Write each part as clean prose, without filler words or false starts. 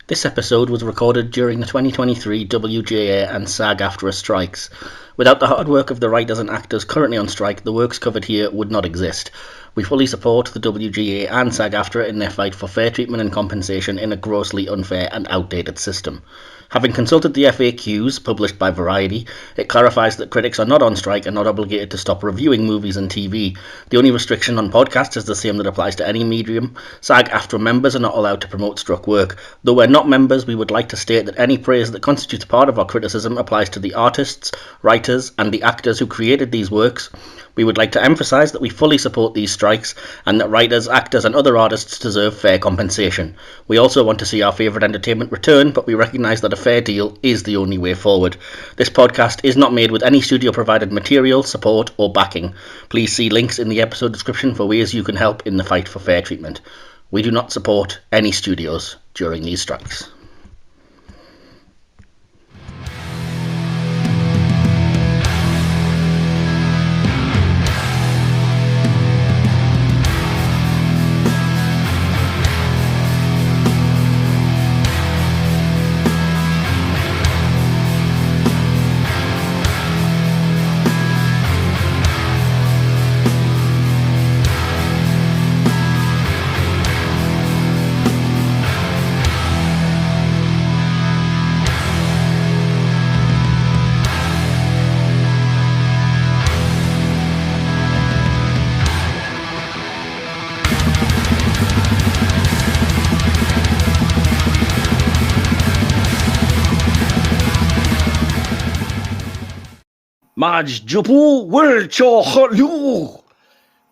This episode was recorded during the 2023 WGA and SAG-AFTRA strikes. Without the hard work of the writers and actors currently on strike, the works covered here would not exist. We fully support the WGA and SAG-AFTRA in their fight for fair treatment and compensation in a grossly unfair and outdated system. Having consulted the FAQs published by Variety, it clarifies that critics are not on strike and not obligated to stop reviewing movies and TV. The only restriction on podcasts is the same that applies to any medium. SAG-AFTRA members are not allowed to promote struck work. Though we're not members, we would like to state that any praise that constitutes part of our criticism applies to the artists, writers, and the actors who created these works. We would like to emphasise that we fully support these strikes and that writers, actors and other artists deserve fair compensation. We also want to see our favourite entertainment return, but we recognise that a fair deal is the only way forward. This podcast is not made with any studio provided material, support or backing. Please see links in the episode description for ways you can help in the fight for fair treatment. We do not support any studios during these strikes.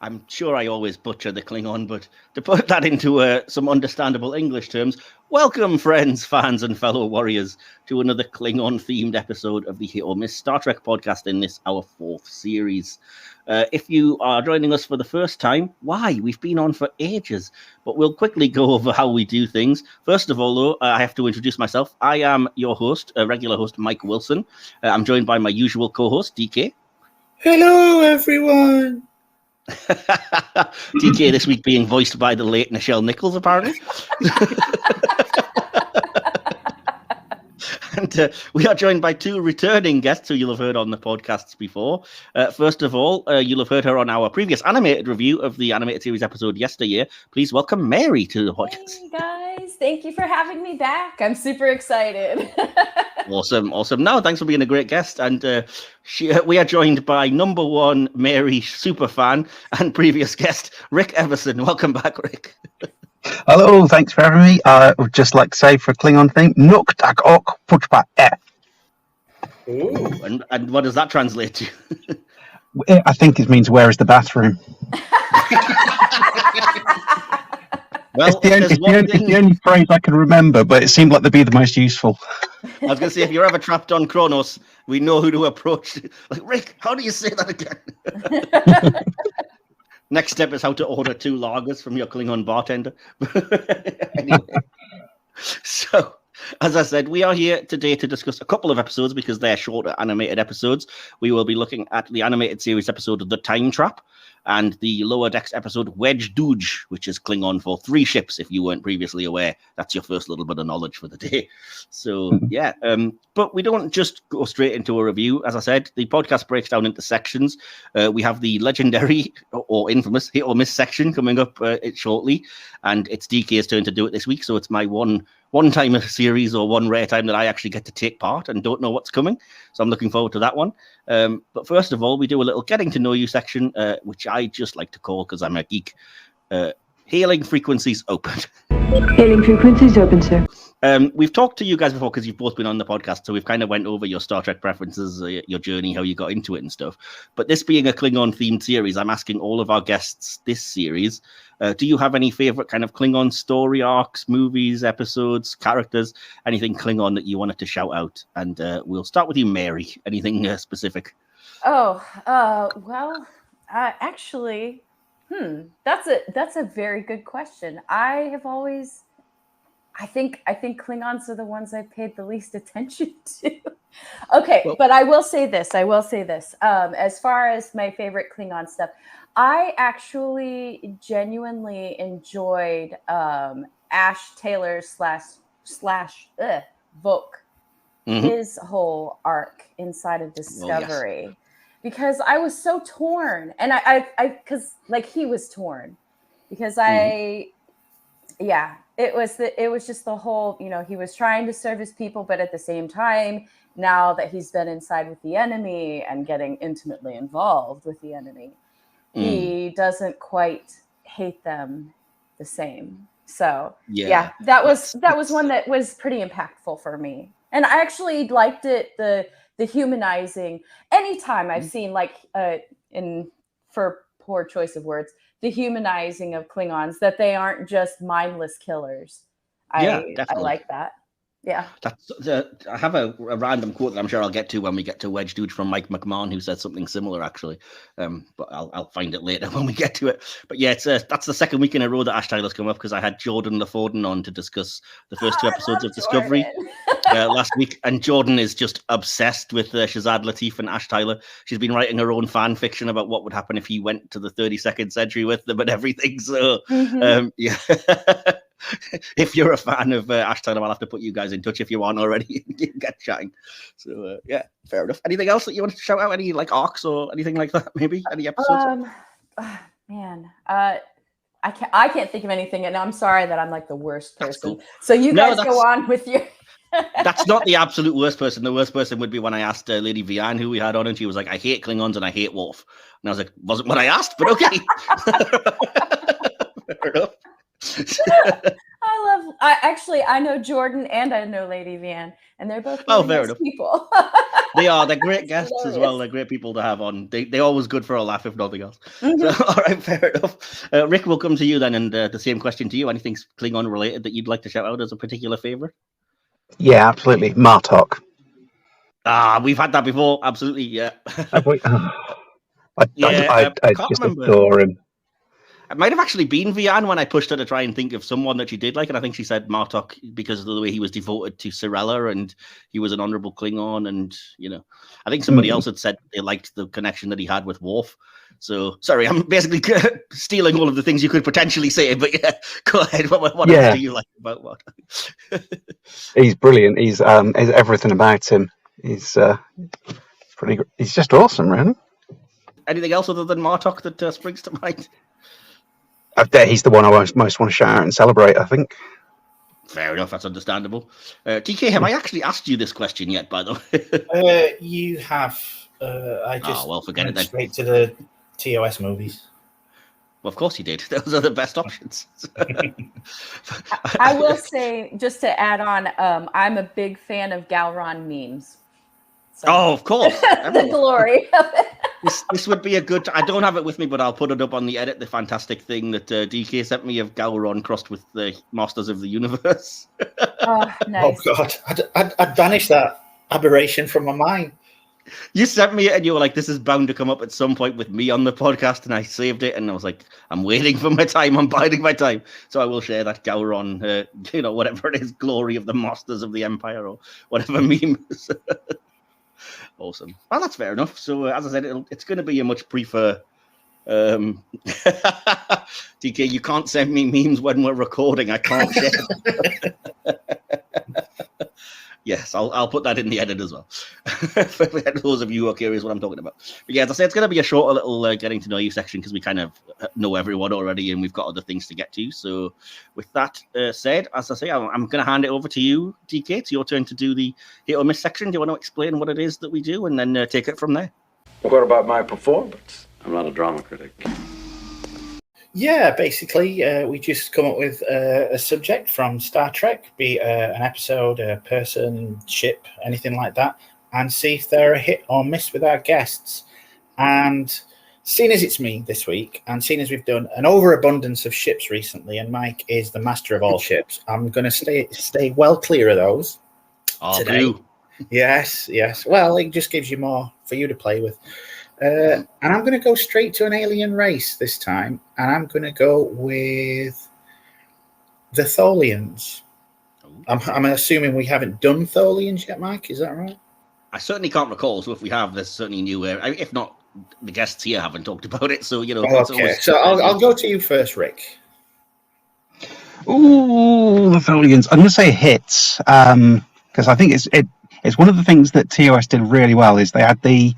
I'm sure I always butcher the Klingon, but to put that into some understandable English terms, welcome friends, fans and fellow warriors to another Klingon-themed episode of the HoM Star Trek podcast in this, our fourth series. If you are joining us for the first time, why? We've been on for ages, but we'll quickly go over how we do things. First of all, though, I have to introduce myself. I am your host, regular host, Mike Wilson. I'm joined by my usual co-host, DK. Hello, everyone. DK this week being voiced by the late Nichelle Nichols, apparently. And we are joined by two returning guests who you'll have heard on the podcasts before. First of all, you'll have heard her on our previous animated review of the animated series episode yesteryear. Please welcome Mary to the podcast. Hey guys, thank you for having me back. I'm super excited. Awesome. No, thanks for being a great guest. And we are joined by number one Mary superfan and previous guest, Rick Everson. Welcome back, Rick. Hello, thanks for having me. I would just like to say for a Klingon thing, Nuk Tak Ok Putpa E. Ooh, and what does that translate to? I think it means where is the bathroom? Well, it's the only phrase I can remember, but it seemed like they'd be the most useful. I was going to say, if you're ever trapped on Kronos, we know who to approach. Like, Rick, how do you say that again? Next step is how to order 2 lagers from your Klingon bartender. Anyway, so as I said, we are here today to discuss a couple of episodes because they're shorter animated episodes. We will be looking at the animated series episode The Time Trap and the Lower Decks episode Wej Duj, which is Klingon for 3 ships, if you weren't previously aware. That's your first little bit of knowledge for the day. So, yeah, but we don't just go straight into a review. As I said, the podcast breaks down into sections. We have the legendary or infamous hit or miss section coming up shortly, and it's DK's turn to do it this week, so it's my one-time series or one rare time that I actually get to take part and don't know what's coming. So I'm looking forward to that one. But first of all, we do a little getting to know you section, which I just like to call, because I'm a geek, Hailing Frequencies Open. Hailing frequencies open, sir. We've talked to you guys before because you've both been on the podcast, so we've kind of went over your Star Trek preferences, your journey, how you got into it and stuff. But this being a Klingon-themed series, I'm asking all of our guests this series, do you have any favorite kind of Klingon story arcs, movies, episodes, characters, anything Klingon that you wanted to shout out? And we'll start with you, Mary. Anything specific? Actually, that's a very good question. I think Klingons are the ones I paid the least attention to. Okay, well, but I will say this. As far as my favorite Klingon stuff, I actually genuinely enjoyed Ash Taylor's Vok, Mm-hmm. his whole arc inside of Discovery, because I was so torn, and I because like he was torn, because it was just the whole, he was trying to serve his people, but at the same time, now that he's been inside with the enemy and getting intimately involved with the enemy, he doesn't quite hate them the same. So that was one that was pretty impactful for me. And I actually liked it, the humanizing. Anytime I've seen, like, for poor choice of words, the humanizing of Klingons, that they aren't just mindless killers. I like that. Yeah. I have a random quote that I'm sure I'll get to when we get to Wej Duj from Mike McMahon, who said something similar, actually. But I'll find it later when we get to it. But yeah, that's the second week in a row that Ash Tyler's come up, because I had Jordan LaForden on to discuss the first two episodes of Discovery last week. And Jordan is just obsessed with Shazad Latif and Ash Tyler. She's been writing her own fan fiction about what would happen if he went to the 32nd century with them and everything. So, yeah. If you're a fan of Ash Tyler, I'll have to put you guys in touch if you aren't already. You can get chatting. So yeah, fair enough. Anything else that you want to shout out? Any like arcs or anything like that? Maybe any episodes? I can't think of anything, and I'm sorry that I'm like the worst person. Cool. So you guys go on with your. That's not the absolute worst person. The worst person would be when I asked Lady Vianne, who we had on, and she was like, "I hate Klingons and I hate Worf." And I was like, "Wasn't what I asked, but okay." Fair enough. I know Jordan and I know Lady Vianne, and they're both fair enough people. They're great guests as well. They're great people to have on. They're always good for a laugh, if nothing else. So, all right, fair enough. Rick, we'll come to you then, and the same question to you. Anything Klingon related that you'd like to shout out as a particular favorite? Yeah, absolutely. Martok. We've had that before. Absolutely, yeah. Have we? I just adore him. It might have actually been Vianne when I pushed her to try and think of someone that she did like, and I think she said Martok because of the way he was devoted to Cirella, and he was an honourable Klingon, and I think somebody else had said they liked the connection that he had with Worf. So sorry, I'm basically stealing all of the things you could potentially say, but yeah, go ahead. What else do you like about what? He's brilliant. He's everything about him. He's pretty. He's just awesome, really. Anything else other than Martok that springs to mind? He's the one I most want to shout out and celebrate, I think. Fair enough, that's understandable. DK, have I actually asked you this question yet, by the way? You have. I just forget it then. Straight to the TOS movies. Well, of course you did. Those are the best options. I will say, just to add on, I'm a big fan of Galron memes. So. Of course. The glory of it. This would be a good. I don't have it with me, but I'll put it up on the edit. The fantastic thing that DK sent me of Galron crossed with the Masters of the Universe. Nice. Oh God, I'd banish that aberration from my mind. You sent me it, and you were like, "This is bound to come up at some point with me on the podcast," and I saved it, and I was like, "I'm waiting for my time. I'm biding my time." So I will share that Galron, whatever it is, glory of the Masters of the Empire or whatever meme. Awesome. Well, that's fair enough. So, as I said, it's going to be a much briefer. DK, you can't send me memes when we're recording. I can't share. Yes, I'll put that in the edit as well. For those of you who are curious what I'm talking about. But yeah, as I said, it's going to be a shorter little getting to know you section because we kind of know everyone already and we've got other things to get to. So with that said, as I say, I'm going to hand it over to you, DK. It's your turn to do the hit or miss section. Do you want to explain what it is that we do and then take it from there? What about my performance? I'm not a drama critic. Yeah, basically, we just come up with a subject from Star Trek, be an episode, a person, ship, anything like that, and see if they're a hit or miss with our guests. And seeing as it's me this week, and seeing as we've done an overabundance of ships recently, and Mike is the master of all ships, I'm going to stay well clear of those today. You. Yes. Well, it just gives you more for you to play with. And I'm going to go straight to an alien race this time, and I'm going to go with the Tholians. I'm assuming we haven't done Tholians yet, Mike. Is that right? I certainly can't recall. So if we have, there's certainly new. If not, the guests here haven't talked about it. So Okay, so I'll go to you first, Rick. Ooh, the Tholians. I'm going to say hits because I think it's one of the things that TOS did really well is they had the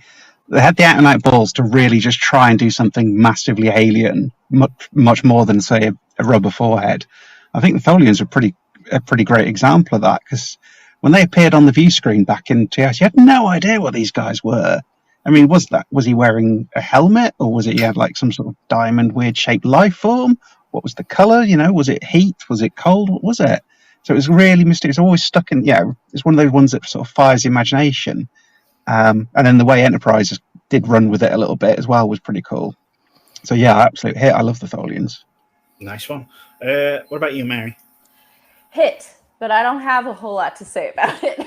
out and out balls to really just try and do something massively alien, much more than say a rubber forehead. I think the Tholians are a pretty great example of that because when they appeared on the view screen back in TOS, you had no idea what these guys were. I mean, was he wearing a helmet, or was it he had like some sort of diamond weird shaped life form? What was the color? Was it heat? Was it cold? What was it? So it was really mysterious. Always stuck in. Yeah, it's one of those ones that sort of fires the imagination. And then the way Enterprise did run with it a little bit as well was pretty cool. So yeah, absolute hit. I love the Tholians. Nice one. What about you, Mary? Hit, but I don't have a whole lot to say about it.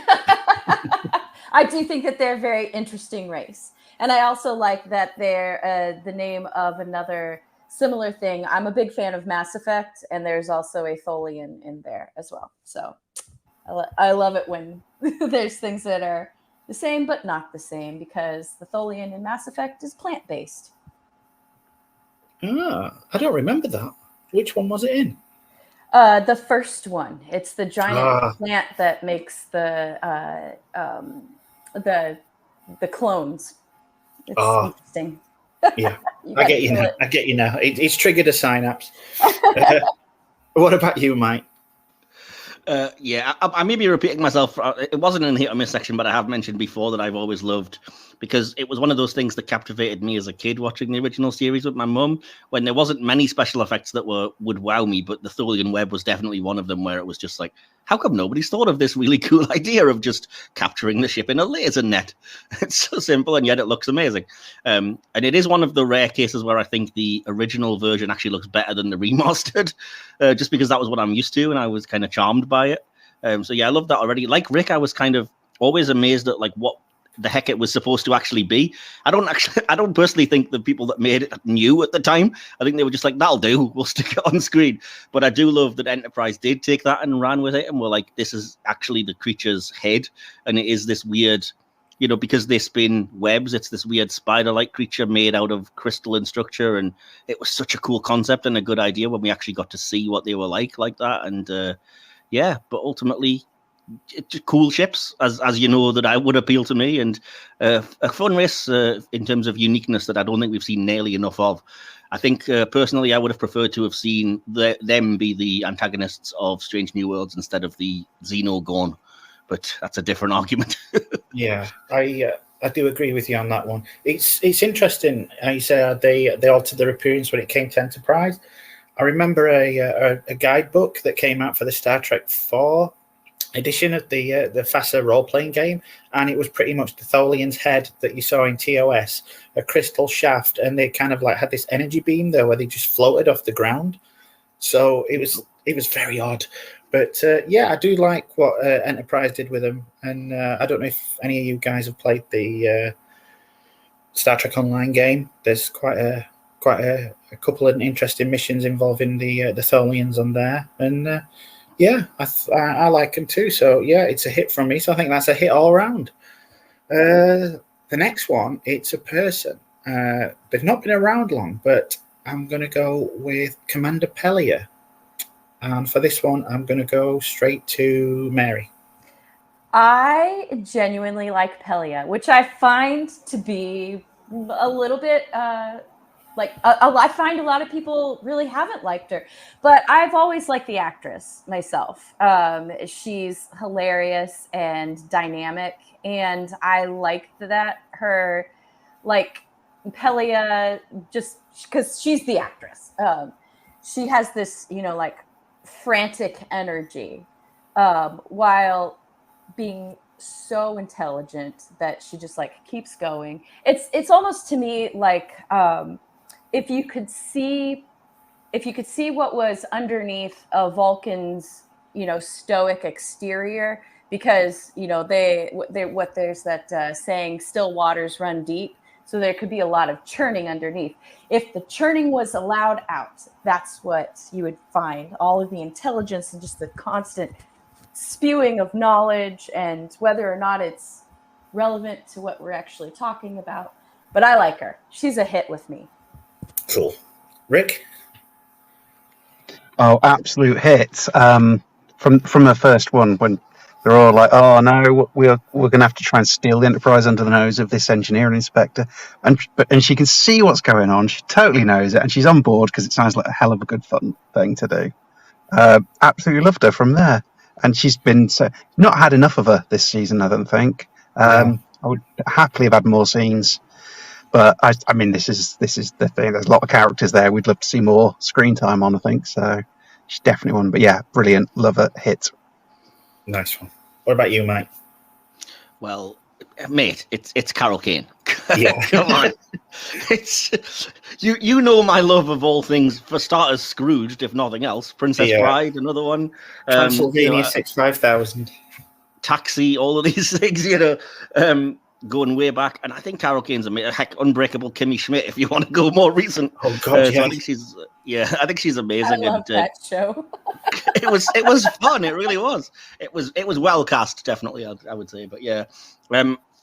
I do think that they're a very interesting race. And I also like that they're the name of another similar thing. I'm a big fan of Mass Effect, and there's also a Tholian in there as well. So I love it when there's things that are the same but not the same, because the Tholian in Mass Effect is plant-based. I don't remember that. Which one was it in? The first one. It's the giant plant that makes the clones. It's interesting. Yeah, I get you now. It's triggered a synapse. What about you, Mike? Yeah, I may be repeating myself. It wasn't in the hit or miss section, but I have mentioned before that I've always loved, because it was one of those things that captivated me as a kid watching the original series with my mum, when there wasn't many special effects that would wow me, but the Tholian web was definitely one of them, where it was just like, how come nobody's thought of this really cool idea of just capturing the ship in a laser net? It's so simple, and yet it looks amazing. And it is one of the rare cases where I think the original version actually looks better than the remastered, just because that was what I'm used to, and I was kind of charmed by it. So yeah, I love that already. Like Rick, I was kind of always amazed at like what the heck it was supposed to actually be. I don't personally think the people that made it knew at the time. I think they were just like, that'll do, we'll stick it on screen. But I do love that Enterprise did take that and ran with it, and were like, this is actually the creature's head, and it is this weird, because they spin webs, it's this weird spider-like creature made out of crystalline structure, and it was such a cool concept and a good idea when we actually got to see what they were like that. And yeah, but ultimately, cool ships, as that I would appeal to me, and a fun race in terms of uniqueness that I don't think we've seen nearly enough of. I think personally, I would have preferred to have seen them be the antagonists of Strange New Worlds instead of the Xeno Gorn, but that's a different argument. Yeah, I do agree with you on that one. It's interesting how you say they altered their appearance when it came to Enterprise. I remember a guidebook that came out for the Star Trek 4 edition of the FASA role-playing game, and it was pretty much the Tholian's head that you saw in TOS, a crystal shaft, and they kind of like had this energy beam there where they just floated off the ground. So it was very odd. But yeah, I do like what Enterprise did with them, and I don't know if any of you guys have played the Star Trek Online game. There's quite a couple of interesting missions involving the Tholians on there, and yeah, I like them too. So yeah, it's a hit from me. So I think that's a hit all around. The next one, it's a person. They've not been around long, but I'm going to go with Commander Pelia. And for this one, I'm going to go straight to Mary. I genuinely like Pelia, which I find to be a little bit I find a lot of people really haven't liked her, but I've always liked the actress myself. She's hilarious and dynamic, and I liked that her, like, Pelia, just because she's the actress. She has this, like, frantic energy, while being so intelligent that she just like keeps going. It's almost to me like if you could see what was underneath a Vulcan's stoic exterior, because there's that saying, still waters run deep. So there could be a lot of churning underneath. If the churning was allowed out, that's what you would find. All of the intelligence and just the constant spewing of knowledge, and whether or not it's relevant to what we're actually talking about. But I like her. She's a hit with me. Cool. Rick? Oh, absolute hit. from her first one when they're all like, "Oh no, we're going to have to try and steal the Enterprise under the nose of this engineering inspector," and she can see what's going on. She totally knows it, and she's on board because it sounds like a hell of a good fun thing to do. Absolutely loved her from there, and she's been not had enough of her this season. I don't think. I would happily have had more scenes, but I mean, this is the thing. There's a lot of characters there. We'd love to see more screen time on. I think so. She's definitely one. But yeah, brilliant. Love her. Hit. Nice one. What about you, Mike? Well, mate, it's Carol Kane. Yeah. Come on. It's you know my love of all things, for starters, Scrooged, if nothing else. Princess Bride, another one. Transylvania 65000. Taxi, all of these things, going way back. And I think Carol Kane's heck, Unbreakable Kimmy Schmidt, if you want to go more recent. Oh God, so I think she's amazing. I love that show. it was fun. It really was. It was well cast, definitely. I would say, but yeah.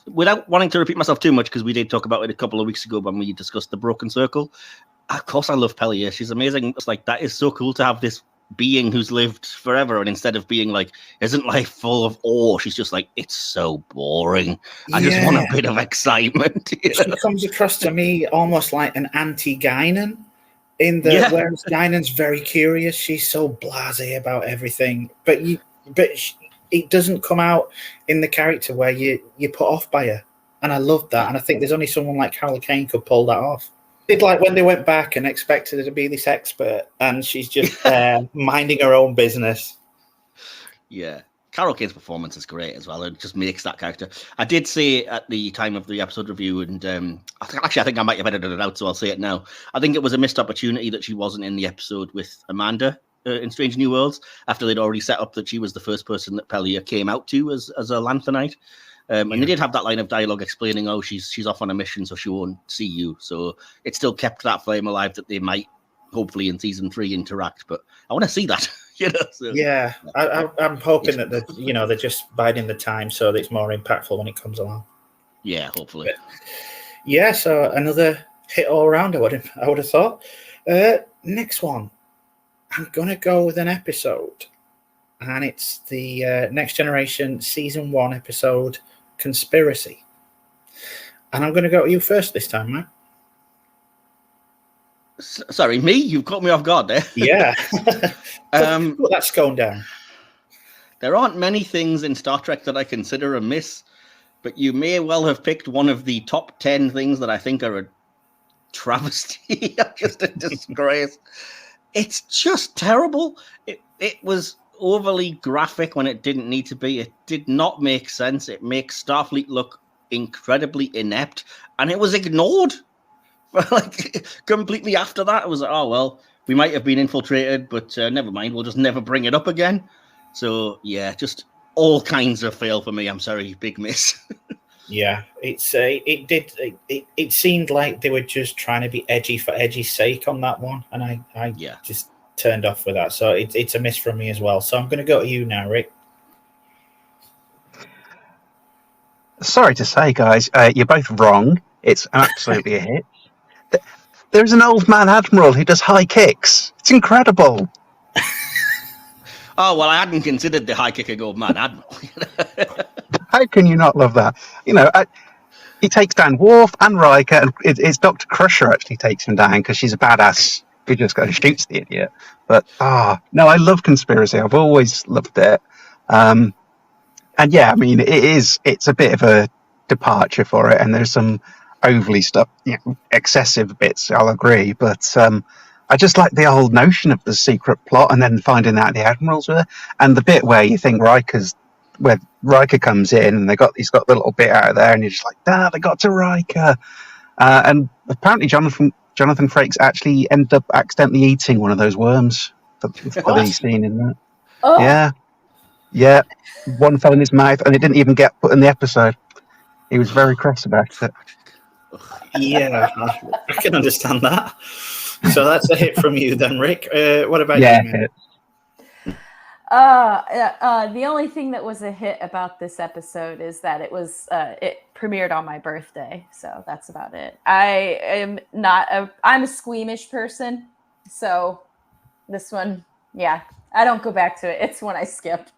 Without wanting to repeat myself too much, because we did talk about it a couple of weeks ago when we discussed the Broken Circle. Of course, I love Pellier. She's amazing. It's like, that is so cool to have this being who's lived forever, and instead of being like, isn't life full of awe, she's just like, it's so boring. I just want a bit of excitement. She comes across to me almost like an anti-Guinan. Whereas Guinan's very curious, she's so blasé about everything, but it doesn't come out in the character where you're put off by her, and I love that. And I think there's only someone like Carol Kane could pull that off. It's like when they went back and expected her to be this expert, and she's just minding her own business. Yeah. Carol Kane's performance is great as well. It just makes that character. I did say at the time of the episode review, and I think I might have edited it out, so I'll say it now. I think it was a missed opportunity that she wasn't in the episode with Amanda in Strange New Worlds, after they'd already set up that she was the first person that Pellier came out to as a Lanthanite. And they did have that line of dialogue explaining, oh, she's off on a mission, so she won't see you. So it still kept that flame alive that they might, hopefully in season 3, interact. But I want to see that. So, yeah, I'm hoping that they're just biding the time so that it's more impactful when it comes along. Yeah, hopefully. But, so another hit all around. I would have thought. Next one, I'm gonna go with an episode, and it's the Next Generation season 1 episode, Conspiracy. And I'm gonna go to you first this time, Matt. Sorry, me? You've caught me off guard there. Yeah. Put that scone down. There aren't many things in Star Trek that I consider a miss, but you may well have picked one of the top 10 things that I think are a travesty, just a disgrace. It's just terrible. It was overly graphic when it didn't need to be. It did not make sense. It makes Starfleet look incredibly inept, and it was ignored. Like, completely after that, it was like, oh, well, we might have been infiltrated, but never mind, we'll just never bring it up again. So, yeah, just all kinds of fail for me. I'm sorry, big miss. Yeah, it seemed like they were just trying to be edgy for edgy's sake on that one, and I just turned off with that. So it's a miss from me as well. So I'm going to go to you now, Rick. Sorry to say, guys, you're both wrong. It's absolutely a hit. There's an old man admiral who does high kicks. It's incredible. Oh, well, I hadn't considered the high kicking old man admiral. How can you not love that? He takes down Worf and Riker, and it's Dr. Crusher actually takes him down because she's a badass who just goes shoots the idiot. But no, I love Conspiracy. I've always loved it. And yeah, I mean, it's a bit of a departure for it, and there's some overly excessive bits, I'll agree, but I just like the whole notion of the secret plot and then finding out the admirals were there, and the bit where you think where Riker comes in and he's got the little bit out of there, and you're just like, they got to Riker, and apparently Jonathan Frakes actually ended up accidentally eating one of those worms for the scene in that. Oh. Yeah, one fell in his mouth, and it didn't even get put in the episode. He was very cross about it. Yeah, I can understand that. So that's a hit from you then, Rick. What about you, man? The only thing that was a hit about this episode is that it premiered on my birthday, so that's about it. I'm a squeamish person, so this one, yeah, I don't go back to it. It's one I skip.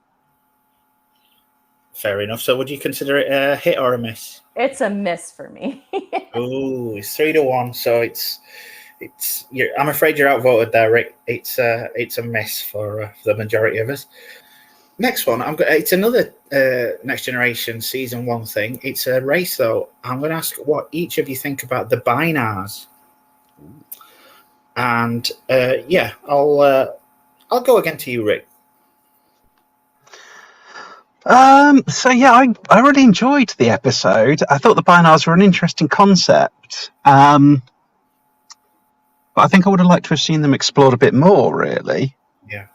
Fair enough. So would you consider it a hit or a miss? It's a miss for me. Oh, it's 3-1. So I'm afraid you're outvoted there, Rick. It's a miss for the majority of us. Next one, it's another Next Generation Season 1 thing. It's a race, though. I'm going to ask what each of you think about the binars. And, I'll go again to you, Rick. I really enjoyed the episode. I thought the binars were an interesting concept. But I think I would have liked to have seen them explored a bit more, really. Yeah.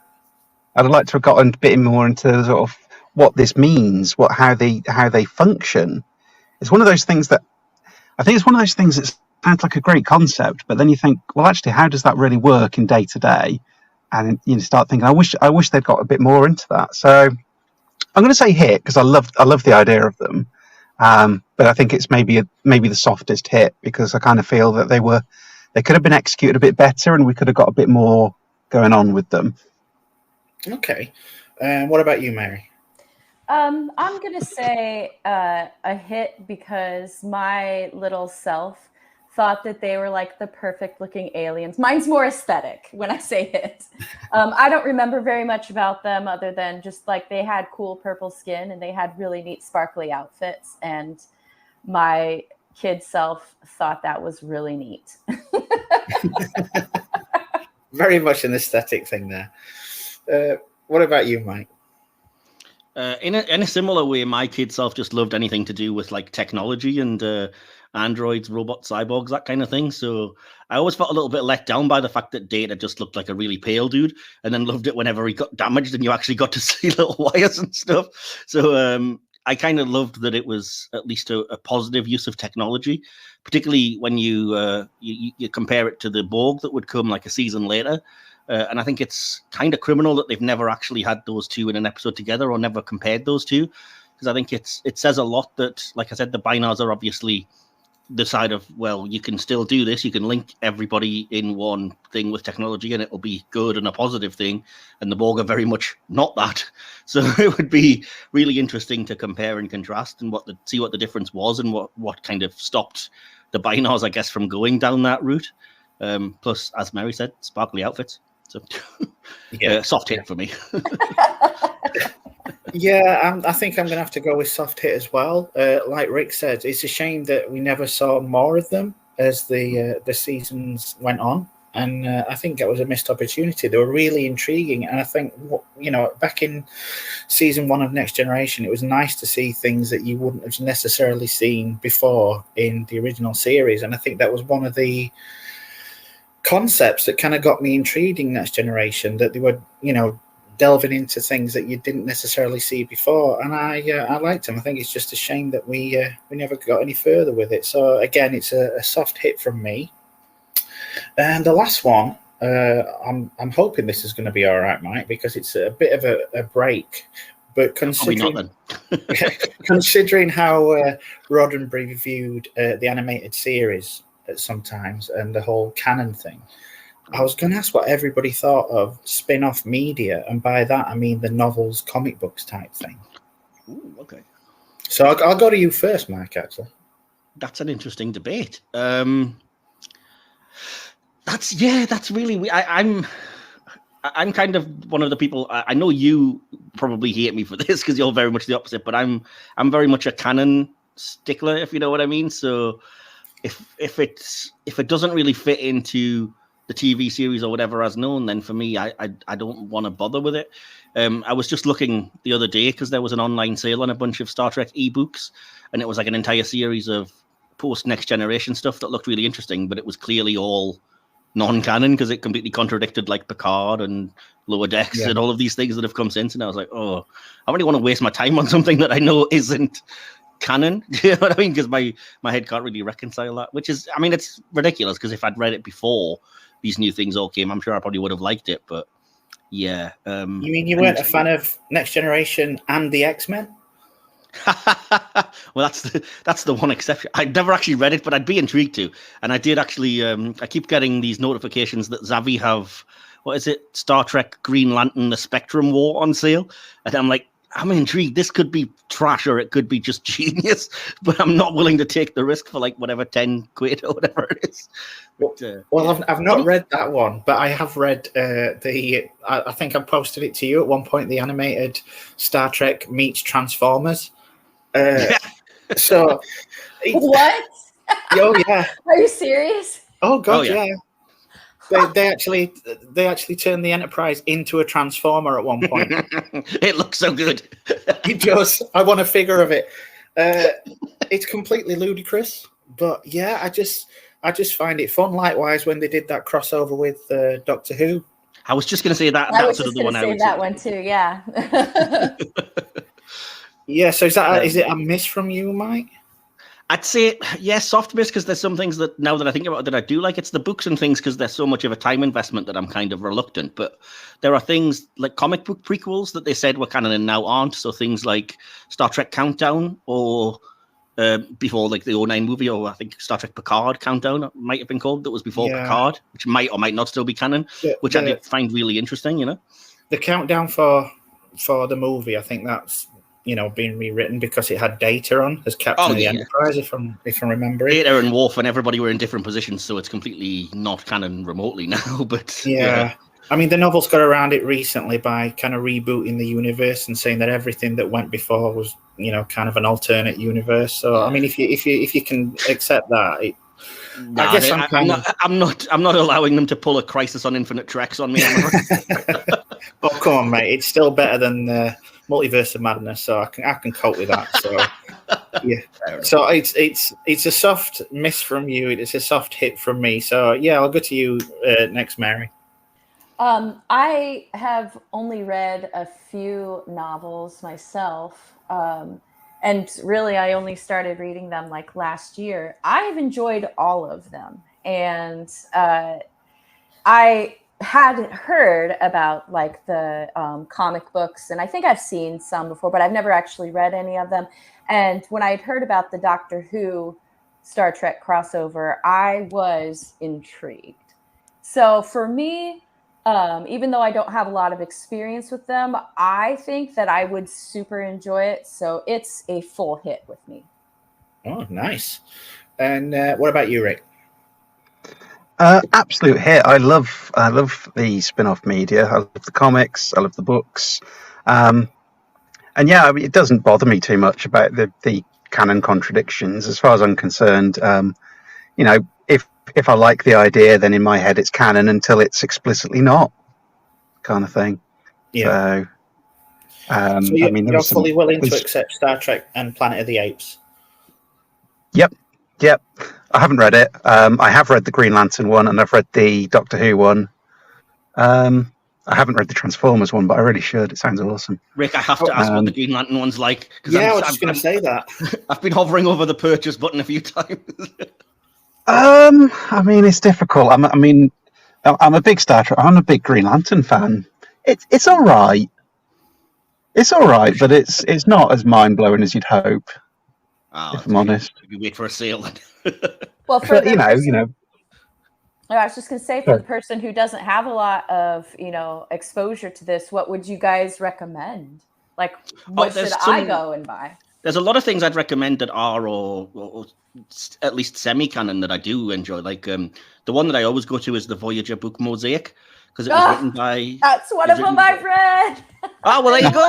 I'd like to have gotten a bit more into sort of what this means, how they function. It's one of those things that sounds like a great concept, but then you think, well, actually, how does that really work in day to day? And you start thinking, I wish they'd got a bit more into that. So I'm going to say hit because I love the idea of them, but I think it's maybe the softest hit because I kind of feel that they could have been executed a bit better and we could have got a bit more going on with them. Okay. What about you, Mary? I'm going to say a hit because my little self thought that they were like the perfect looking aliens. Mine's more aesthetic when I say hit. I don't remember very much about them other than just like they had cool purple skin and they had really neat sparkly outfits. And my kid self thought that was really neat. Very much an aesthetic thing there. What about you, Mike? In a similar way, my kid self just loved anything to do with like technology and androids, robots, cyborgs, that kind of thing. So I always felt a little bit let down by the fact that Data just looked like a really pale dude, and then loved it whenever he got damaged and you actually got to see little wires and stuff. So I kind of loved that it was at least a positive use of technology, particularly when you compare it to the Borg that would come like a season later. And I think it's kind of criminal that they've never actually had those two in an episode together or never compared those two, because I think it says a lot that, like I said, the binars are obviously the side of, well, you can still do this. You can link everybody in one thing with technology and it'll be good and a positive thing. And the Borg are very much not that. So it would be really interesting to compare and contrast and see what the difference was and what kind of stopped the binars, I guess, from going down that route. Plus, as Mary said, sparkly outfits. So soft hit for me. Yeah, I think I'm going to have to go with soft hit as well. Like Rick said, it's a shame that we never saw more of them as the seasons went on. And I think that was a missed opportunity. They were really intriguing. And I think, back in season 1 of Next Generation, it was nice to see things that you wouldn't have necessarily seen before in the original series. And I think that was one of the concepts that kind of got me intrigued in Next Generation, that they were, delving into things that you didn't necessarily see before, and I liked them. I think it's just a shame that we never got any further with it. So again, it's a soft hit from me. And the last one, I'm hoping this is going to be all right, Mike, because it's a bit of a break. But considering how Roddenberry viewed the animated series sometimes and the whole canon thing, I was going to ask what everybody thought of spin-off media, and by that I mean the novels, comic books type thing. Ooh, okay. So I'll go to you first, Mike. Actually, that's an interesting debate. That's really. I'm kind of one of the people. I know you probably hate me for this because you're very much the opposite, but I'm very much a canon stickler, if you know what I mean. So if it doesn't really fit into the TV series or whatever as known, then for me, I don't want to bother with it. I was just looking the other day because there was an online sale on a bunch of Star Trek ebooks, and it was like an entire series of post Next Generation stuff that looked really interesting, but it was clearly all non-canon because it completely contradicted like Picard and Lower Decks and all of these things that have come since. And I was like, oh, I really want to waste my time on something that I know isn't canon. You know what I mean? Because my head can't really reconcile that, which is, I mean, it's ridiculous because if I'd read it before these new things all came, I'm sure I probably would have liked it. But yeah. You mean you weren't a fan of Next Generation and the X-Men? Well, that's the one exception. I'd never actually read it, but I'd be intrigued to. And I did actually. I keep getting these notifications that Zavi have what is it, Star Trek Green Lantern: The Spectrum War on sale, and I'm like, I'm intrigued. This could be trash or it could be just genius, but I'm not willing to take the risk for like whatever 10 quid or whatever it is. But, I've not read that one, but I have read I think I posted it to you at one point, the animated Star Trek meets Transformers. So What? Oh yeah. Are you serious? Oh god, yeah. They actually turned the Enterprise into a Transformer at one point. It looks so good. It does. I want a figure of it. It's completely ludicrous, but yeah, I just find it fun. Likewise, when they did that crossover with Doctor Who, I was just going to say that. I was That's just the one going to I say would that say. one too. Yeah. Yeah. So is it a miss from you, Mike? I'd say, soft miss, because there's some things that, now that I think about it, that I do like. It's the books and things, because there's so much of a time investment that I'm kind of reluctant. But there are things like comic book prequels that they said were canon and now aren't. So things like Star Trek Countdown, or before like the 09 movie, or I think Star Trek Picard Countdown might have been called, that was before Picard, which might or might not still be canon, which I did find really interesting, you know? The countdown for the movie, I think that's, being rewritten because it had Data on as Captain of the Enterprise, if I remember it. Data and Worf and everybody were in different positions, so it's completely not canon remotely now. But yeah. I mean, the novel's got around it recently by kind of rebooting the universe and saying that everything that went before was, kind of an alternate universe. So, I mean, if you can accept that, I guess I'm not allowing them to pull a Crisis on Infinite Tracks on me. Oh, come on, mate! It's still better than Multiverse of Madness, so I can cope with that. So, yeah. So it's a soft miss from you. It's a soft hit from me. So yeah, I'll go to you next, Mary. I have only read a few novels myself. And really, I only started reading them like last year. I've enjoyed all of them. And I had heard about like the comic books, and I think I've seen some before, but I've never actually read any of them. And when I'd heard about the Doctor Who Star Trek crossover, I was intrigued. So for me, even though I don't have a lot of experience with them, I think that I would super enjoy it. So it's a full hit with me. Oh, nice. And what about you, Rick? Absolute hit. I love the spin-off media. I love the comics. I love the books. And yeah, I mean, it doesn't bother me too much about the canon contradictions. As far as I'm concerned, if I like the idea, then in my head it's canon until it's explicitly not, kind of thing. Yeah. So, so you're fully willing to accept Star Trek and Planet of the Apes? Yep. I haven't read it. I have read the Green Lantern one, and I've read the Doctor Who one. I haven't read the Transformers one, but I really should. It sounds awesome. Rick, I have to ask what the Green Lantern one's like. Yeah, I was just going to say that. I've been hovering over the purchase button a few times. I mean, it's difficult. I'm a big Star Trek. I'm a big Green Lantern fan. It's all right. It's all right, but it's not as mind blowing as you'd hope. If I'm honest, you wait for a sale. Well, for you know. I was just going to say, for the person who doesn't have a lot of exposure to this, what would you guys recommend? Like, what should I go and buy? There's a lot of things I'd recommend that are or at least semi-canon that I do enjoy. Like the one that I always go to is the Voyager book Mosaic, because it was written by... That's one of them I've read. Oh, well, there you go.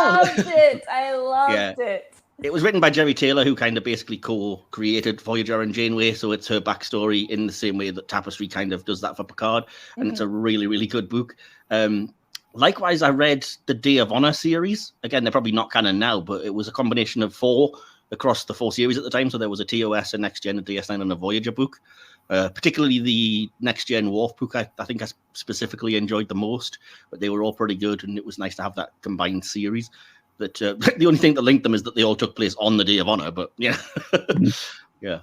I loved it. It was written by Jerry Taylor, who kind of basically co-created Voyager and Janeway, so it's her backstory in the same way that Tapestry kind of does that for Picard, and it's a really, really good book. Likewise, I read the Day of Honor series. Again, they're probably not canon now, but it was a combination of 4 across the 4 series at the time. So there was a TOS, a Next Gen, a DS9, and a Voyager book. Particularly the Next Gen Worf book, I think I specifically enjoyed the most, but they were all pretty good, and it was nice to have that combined series. That the only thing that linked them is that they all took place on the Day of Honor, but yeah. Yeah.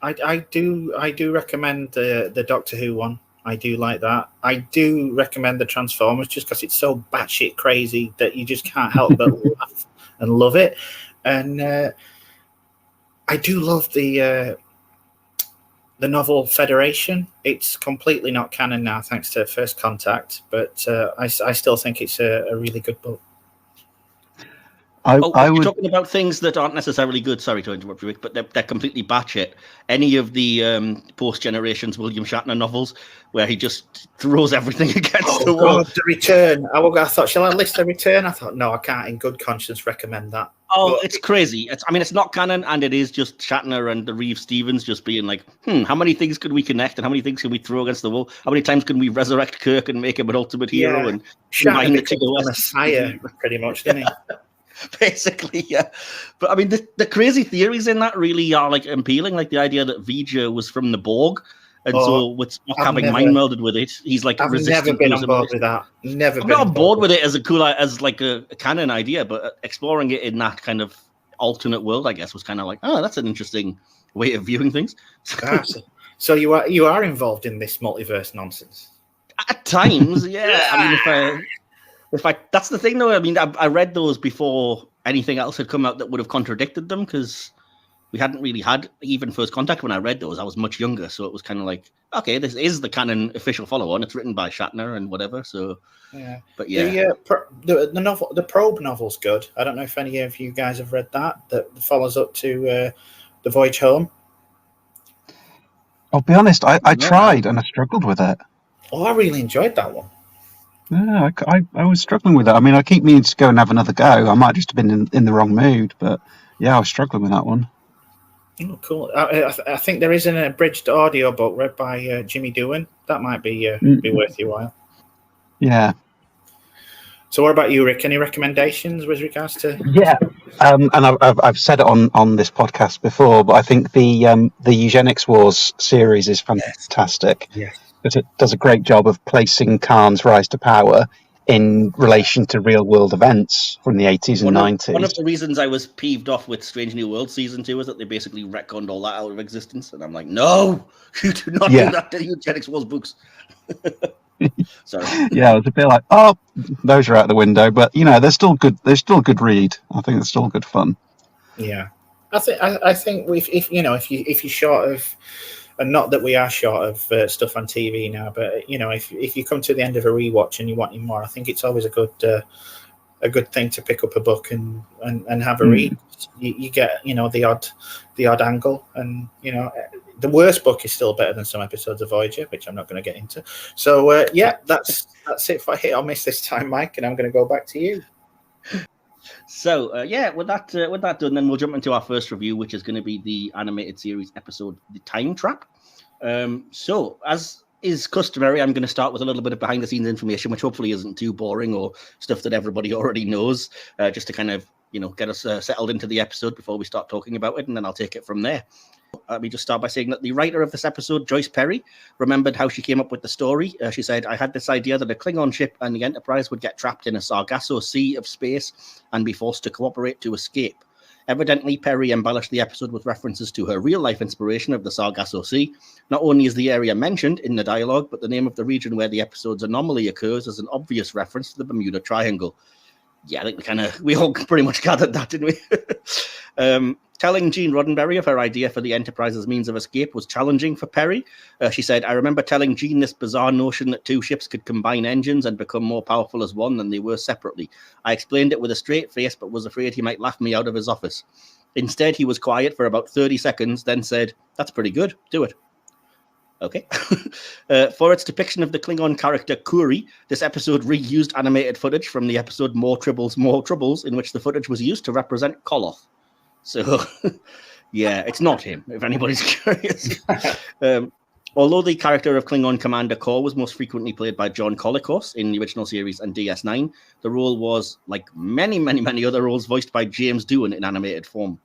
I do recommend the Doctor Who one. I do like that. I do recommend the Transformers just because it's so batshit crazy that you just can't help but laugh and love it. And I do love the the novel Federation. It's completely not canon now, thanks to First Contact, but I still think it's a really good book. I You're would. talking about things that aren't necessarily good. Sorry to interrupt you, Rick, but they're completely batshit. Any of the post-generations William Shatner novels where he just throws everything against the wall. God, The Return. I thought, shall I list The Return? I thought, no, I can't in good conscience recommend that. Oh, But it's crazy. It's not canon, and it is just Shatner and the Reeve Stevens just being like, how many things could we connect, and how many things can we throw against the wall? How many times can we resurrect Kirk and make him an ultimate hero? And Shatner becomes a messiah, pretty much, didn't he? Basically, yeah. But I mean, the crazy theories in that really are like appealing, like the idea that V'ger was from the Borg, and so with Spock having mind melded with it, he's like I've resistant. Never been on board with that. Never. I'm been not on board with it as as like a canon idea, but exploring it in that kind of alternate world, I guess, was kind of like, oh, that's an interesting way of viewing things. So you are involved in this multiverse nonsense at times, yeah. I mean, if I that's the thing though. I mean, I read those before anything else had come out that would have contradicted them, because we hadn't really had even First Contact when I read those. I was much younger, so it was kind of like, okay, this is the canon official follow-on. It's written by Shatner and whatever. So, yeah. But yeah, the novel, the Probe novel's good. I don't know if any of you guys have read that. That follows up to the Voyage Home. I'll be honest. I tried and I struggled with it. Oh, I really enjoyed that one. Yeah, I was struggling with it. I mean, I keep meaning to go and have another go. I might just have been in the wrong mood, but yeah, I was struggling with that one. Oh, cool. I think there is an abridged audio book read by Jimmy Doohan. That might be worth your while. Yeah. So what about you, Rick? Any recommendations with regards to... Yeah, and I've said it on this podcast before, but I think the Eugenics Wars series is fantastic. Yes. But it does a great job of placing Khan's rise to power in relation to real-world events from the 80s and 90s. One of the reasons I was peeved off with Strange New World Season 2 is that they basically retconned all that out of existence, and I'm like, no, you do not do that to Eugenics Wars books. Sorry. Yeah, I was a bit like, oh, those are out the window, but they're still good. They're still a good read. I think it's still good fun. Yeah, I think if you're short of, and not that we are short of stuff on TV now, but if you come to the end of a rewatch and you want more, I think it's always a good thing to pick up a book and have a read. You get the odd angle, and the worst book is still better than some episodes of Voyager, which I'm not going to get into. So that's it for Hit or Miss this time, Mike, and I'm going to go back to you. So with that done, then we'll jump into our first review, which is going to be the animated series episode "The Time Trap." So as is customary, I'm going to start with a little bit of behind the scenes information, which hopefully isn't too boring or stuff that everybody already knows, just to kind of get us settled into the episode before we start talking about it, and then I'll take it from there. Let me just start by saying that the writer of this episode, Joyce Perry, remembered how she came up with the story. She said, I had this idea that a Klingon ship and the Enterprise would get trapped in a Sargasso sea of space and be forced to cooperate to escape. Evidently, Perry embellished the episode with references to her real-life inspiration of the Sargasso Sea. Not only is the area mentioned in the dialogue, but the name of the region where the episode's anomaly occurs is an obvious reference to the Bermuda Triangle. Yeah, I think we all pretty much gathered that, didn't we? Telling Gene Roddenberry of her idea for the Enterprise's means of escape was challenging for Perry. She said, I remember telling Gene this bizarre notion that two ships could combine engines and become more powerful as one than they were separately. I explained it with a straight face, but was afraid he might laugh me out of his office. Instead, he was quiet for about 30 seconds, then said, that's pretty good, do it. Okay. For its depiction of the Klingon character Kuri, this episode reused animated footage from the episode More Tribbles, More Troubles, in which the footage was used to represent Koloth. So, yeah, it's not him, if anybody's curious. Although the character of Klingon Commander Kor was most frequently played by John Colicos in the original series and DS9, the role was, like many, many, many other roles, voiced by James Doohan in animated form.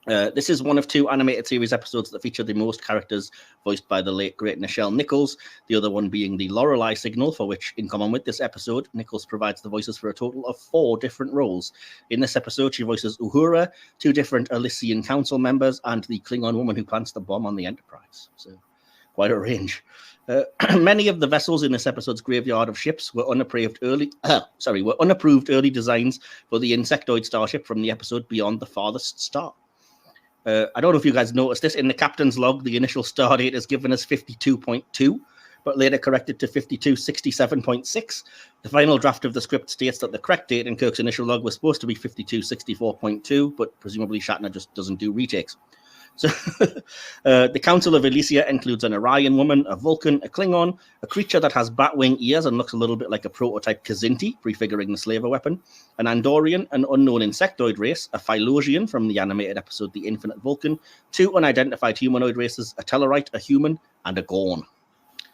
This is one of two animated series episodes that feature the most characters voiced by the late, great Nichelle Nichols, the other one being the Lorelei signal, for which, in common with this episode, Nichols provides the voices for a total of 4 different roles. In this episode, she voices Uhura, 2 different Elysian Council members, and the Klingon woman who plants the bomb on the Enterprise. So, quite a range. Many of the vessels in this episode's graveyard of ships were unapproved early designs for the insectoid starship from the episode Beyond the Farthest Star. I don't know if you guys noticed this. In the captain's log, the initial star date is given as 52.2, but later corrected to 5267.6. The final draft of the script states that the correct date in Kirk's initial log was supposed to be 5264.2, but presumably Shatner just doesn't do retakes. So the Council of Elysia includes an Orion woman, a Vulcan, a Klingon, a creature that has bat-wing ears and looks a little bit like a prototype Kzinti, prefiguring the slaver weapon, an Andorian, an unknown insectoid race, a Phylosian from the animated episode The Infinite Vulcan, 2 unidentified humanoid races, a Tellarite, a human, and a Gorn.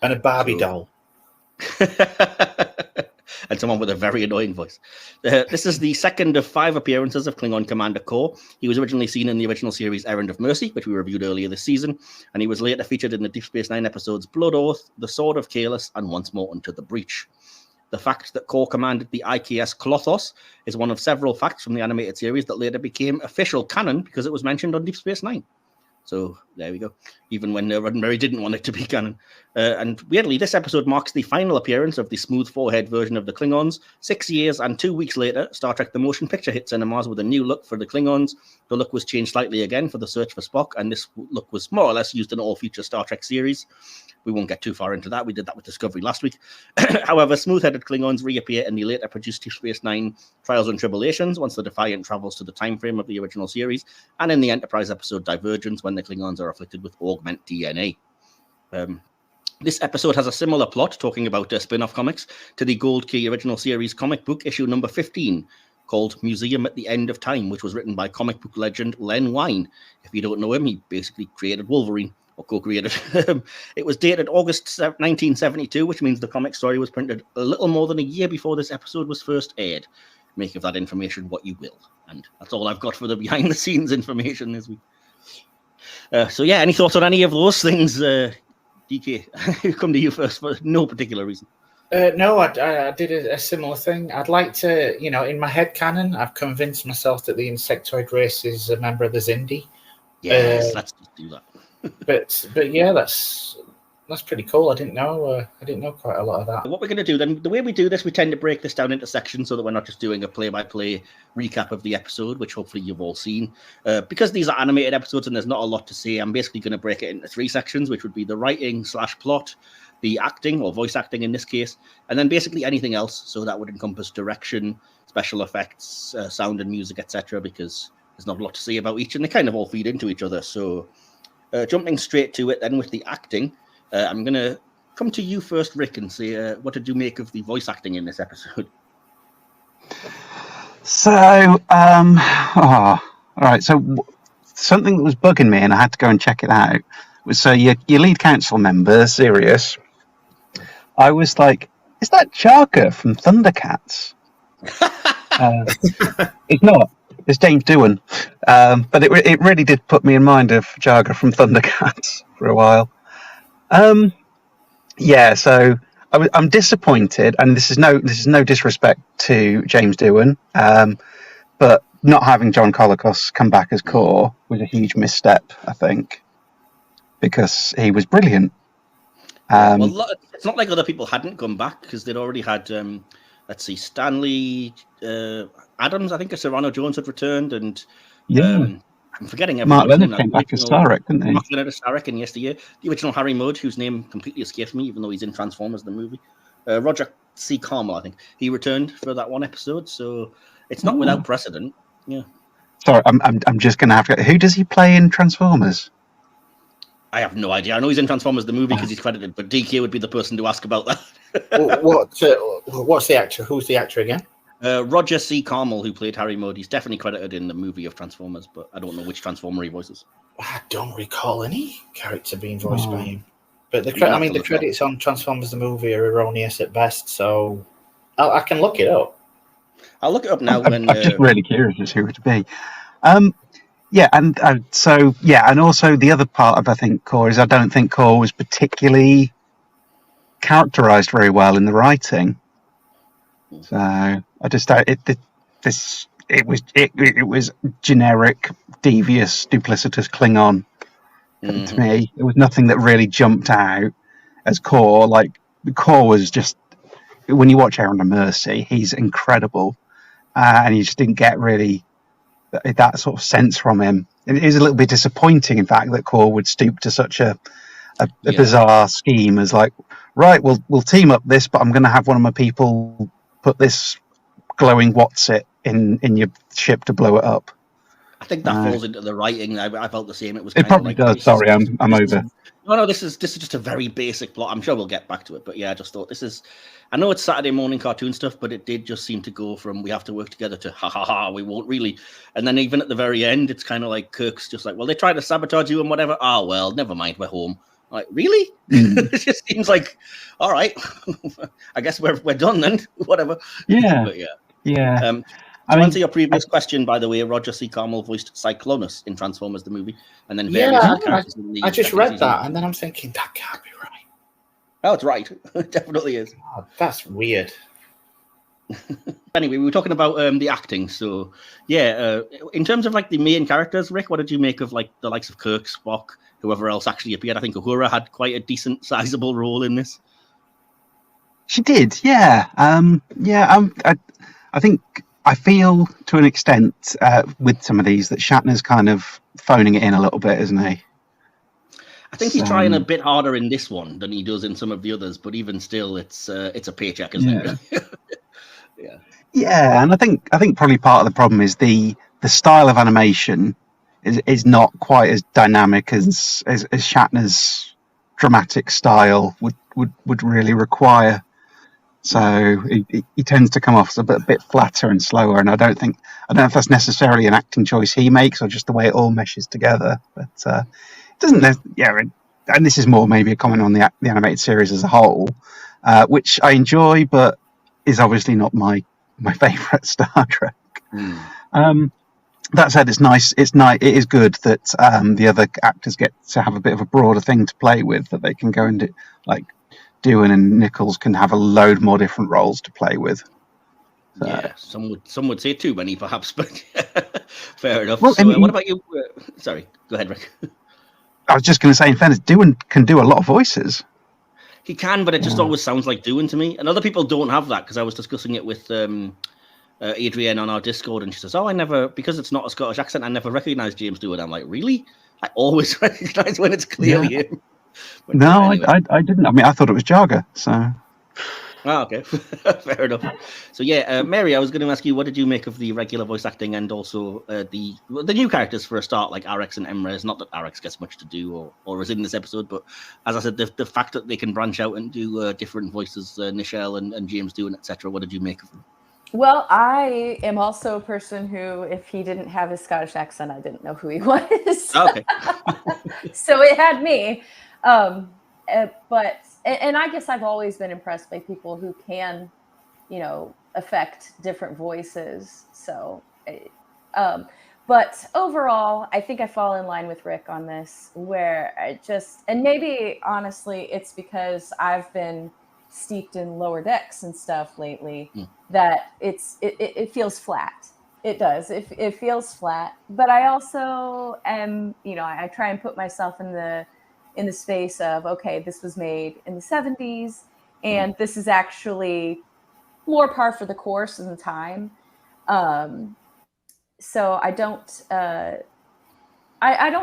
And a Barbie doll. And someone with a very annoying voice. This is the second of 5 appearances of Klingon Commander Kor. He was originally seen in the original series Errand of Mercy, which we reviewed earlier this season, and he was later featured in the Deep Space Nine episodes Blood Oath, The Sword of Kahless, and Once More Unto the Breach. The fact that Kor commanded the IKS Klothos is one of several facts from the animated series that later became official canon because it was mentioned on Deep Space Nine. So there we go. Even when Roddenberry didn't want it to be canon. And weirdly, this episode marks the final appearance of the smooth forehead version of the Klingons. 6 years and 2 weeks later, Star Trek The Motion Picture hit cinemas with a new look for the Klingons. The look was changed slightly again for The Search for Spock, and this look was more or less used in all future Star Trek series. We won't get too far into that. We did that with Discovery last week. However, smooth-headed Klingons reappear in the later produced Deep Space Nine Trials and Tribulations once the Defiant travels to the time frame of the original series, and in the Enterprise episode Divergence when the Klingons are afflicted with augment DNA. This episode has a similar plot, talking about spin-off comics, to the Gold Key original series comic book issue number 15, called Museum at the End of Time, which was written by comic book legend Len Wein. If you don't know him, he basically created Wolverine. Or co-created. It was dated August 1972, which means the comic story was printed a little more than a year before this episode was first aired. Make of that information what you will. And that's all I've got for the behind-the-scenes information this week. So yeah, any thoughts on any of those things? DK, come to you first for no particular reason. No, I did a similar thing. I'd like to, in my head canon, I've convinced myself that the insectoid race is a member of the Xindi. Yes, let's just do that. but yeah, that's pretty cool. I didn't know quite a lot of that. What we're going to do then, the way we do this, we tend to break this down into sections so that we're not just doing a play-by-play recap of the episode, which hopefully you've all seen. Because these are animated episodes and there's not a lot to say, I'm basically going to break it into 3 sections, which would be the writing/plot, the acting, or voice acting in this case, and then basically anything else. So that would encompass direction, special effects, sound and music, etc., because there's not a lot to say about each, and they kind of all feed into each other. So jumping straight to it then with the acting, I'm going to come to you first, Rick, and say, what did you make of the voice acting in this episode? So, all right. So something that was bugging me, and I had to go and check it out, was your lead council member, Sirius. I was like, is that Jarga from Thundercats? It's not. It's James Doohan. But it really did put me in mind of Jarga from Thundercats for a while. Yeah, so I'm disappointed, and this is no disrespect to James Doohan, but not having John Colicos come back as Kor was a huge misstep, I think, because he was brilliant. Well, it's not like other people hadn't come back, because they'd already had, let's see, Stanley Adams, I think, as Serrano Jones had returned, and I'm forgetting everyone. Mark Leonard came back as Sarek, didn't he? Mark Leonard as Sarek in yesteryear. The original Harry Mudd, whose name completely escapes me, even though he's in Transformers, the movie. Roger C. Carmel, I think. He returned for that one episode, so it's not without precedent. Yeah. Sorry, I'm just going to have to... Who does he play in Transformers? I have no idea. I know he's in Transformers, the movie, because he's credited, but DK would be the person to ask about that. What's the actor? Who's the actor again? Roger C. Carmel, who played Harry Mudd. He's definitely credited in the movie of Transformers, but I don't know which Transformer he voices. I don't recall any character being voiced by him. But the credits on Transformers the movie are erroneous at best, so I can look it up. I'll look it up now. I'm just really curious as to who it would be. And also the other part of, I think, Kor is I don't think Kor was particularly characterized very well in the writing. So I just it was generic, devious, duplicitous Klingon. To me, there was nothing that really jumped out as Kor. Like Kor was just, when you watch Errand of Mercy, he's incredible, and you just didn't get really that sort of sense from him. It is a little bit disappointing, in fact, that Core would stoop to such a bizarre scheme as like, right, we'll team up this, but I'm going to have one of my people put this glowing what's-it in your ship to blow it up. I think that falls into the writing. I felt the same. It was It kind probably of like, does. Sorry, I'm over. No, this is just a very basic plot. I'm sure we'll get back to it, but yeah, I just thought this is. I know it's Saturday morning cartoon stuff, but it did just seem to go from we have to work together to ha ha ha, we won't really. And then even at the very end, it's kind of like Kirk's just like, well, they tried to sabotage you and whatever. Oh well, never mind, we're home. Like, really? It just seems like, all right, I guess we're done then. Whatever. Yeah. But yeah. Yeah. To answer your previous question, by the way, Roger C. Carmel voiced Cyclonus in Transformers the movie, and then various characters in the I just read season. that, and then I'm thinking that can't be right. Oh, it's right. It definitely is. Oh, that's weird. Anyway, we were talking about the acting. So, yeah, in terms of like the main characters, Rick, what did you make of like the likes of Kirk, Spock, whoever else actually appeared? I think Uhura had quite a decent, sizable role in this. She did, yeah. I think I feel to an extent with some of these that Shatner's kind of phoning it in a little bit, isn't he? I think he's trying a bit harder in this one than he does in some of the others, but even still, it's a paycheck, isn't it? Yeah, and I think probably part of the problem is the style of animation is not quite as dynamic as Shatner's dramatic style would really require. So he tends to come off as a bit flatter and slower, and I don't know if that's necessarily an acting choice he makes or just the way it all meshes together. But it doesn't. And this is more maybe a comment on the animated series as a whole, which I enjoy, but is obviously not my favourite Star Trek. That said, it's nice. It is good that the other actors get to have a bit of a broader thing to play with, that they can go and do, like Doohan and Nichols can have a load more different roles to play with. So. Yeah, some would say too many, perhaps, but fair enough. Well, So, what about you? Sorry, go ahead, Rick. I was just going to say, in fairness, Doohan can do a lot of voices. He can, but it just always sounds like Doohan to me. And other people don't have that, because I was discussing it with Adrienne on our Discord, and she says, because it's not a Scottish accent, I never recognised James Doohan. I'm like, really? I always recognise when it's clearly him. But no, anyway. I didn't. I mean, I thought it was Jaga, so... Oh, okay. Fair enough. So, yeah, Mary, I was going to ask you, what did you make of the regular voice acting and also the new characters for a start, like Arex and Emrys? Not that Arex gets much to do or is in this episode, but as I said, the fact that they can branch out and do different voices, Nichelle and James Doohan, etc. What did you make of them? Well, I am also a person who, if he didn't have his Scottish accent, I didn't know who he was. Okay. So it had me. But I guess I've always been impressed by people who can, affect different voices. So, but overall, I think I fall in line with Rick on this, where and maybe honestly, it's because I've been steeped in Lower Decks and stuff lately that it feels flat. It does. It feels flat. But I also am, I try and put myself in the space of, okay, this was made in the 70s, and this is actually more par for the course in the time. So I don't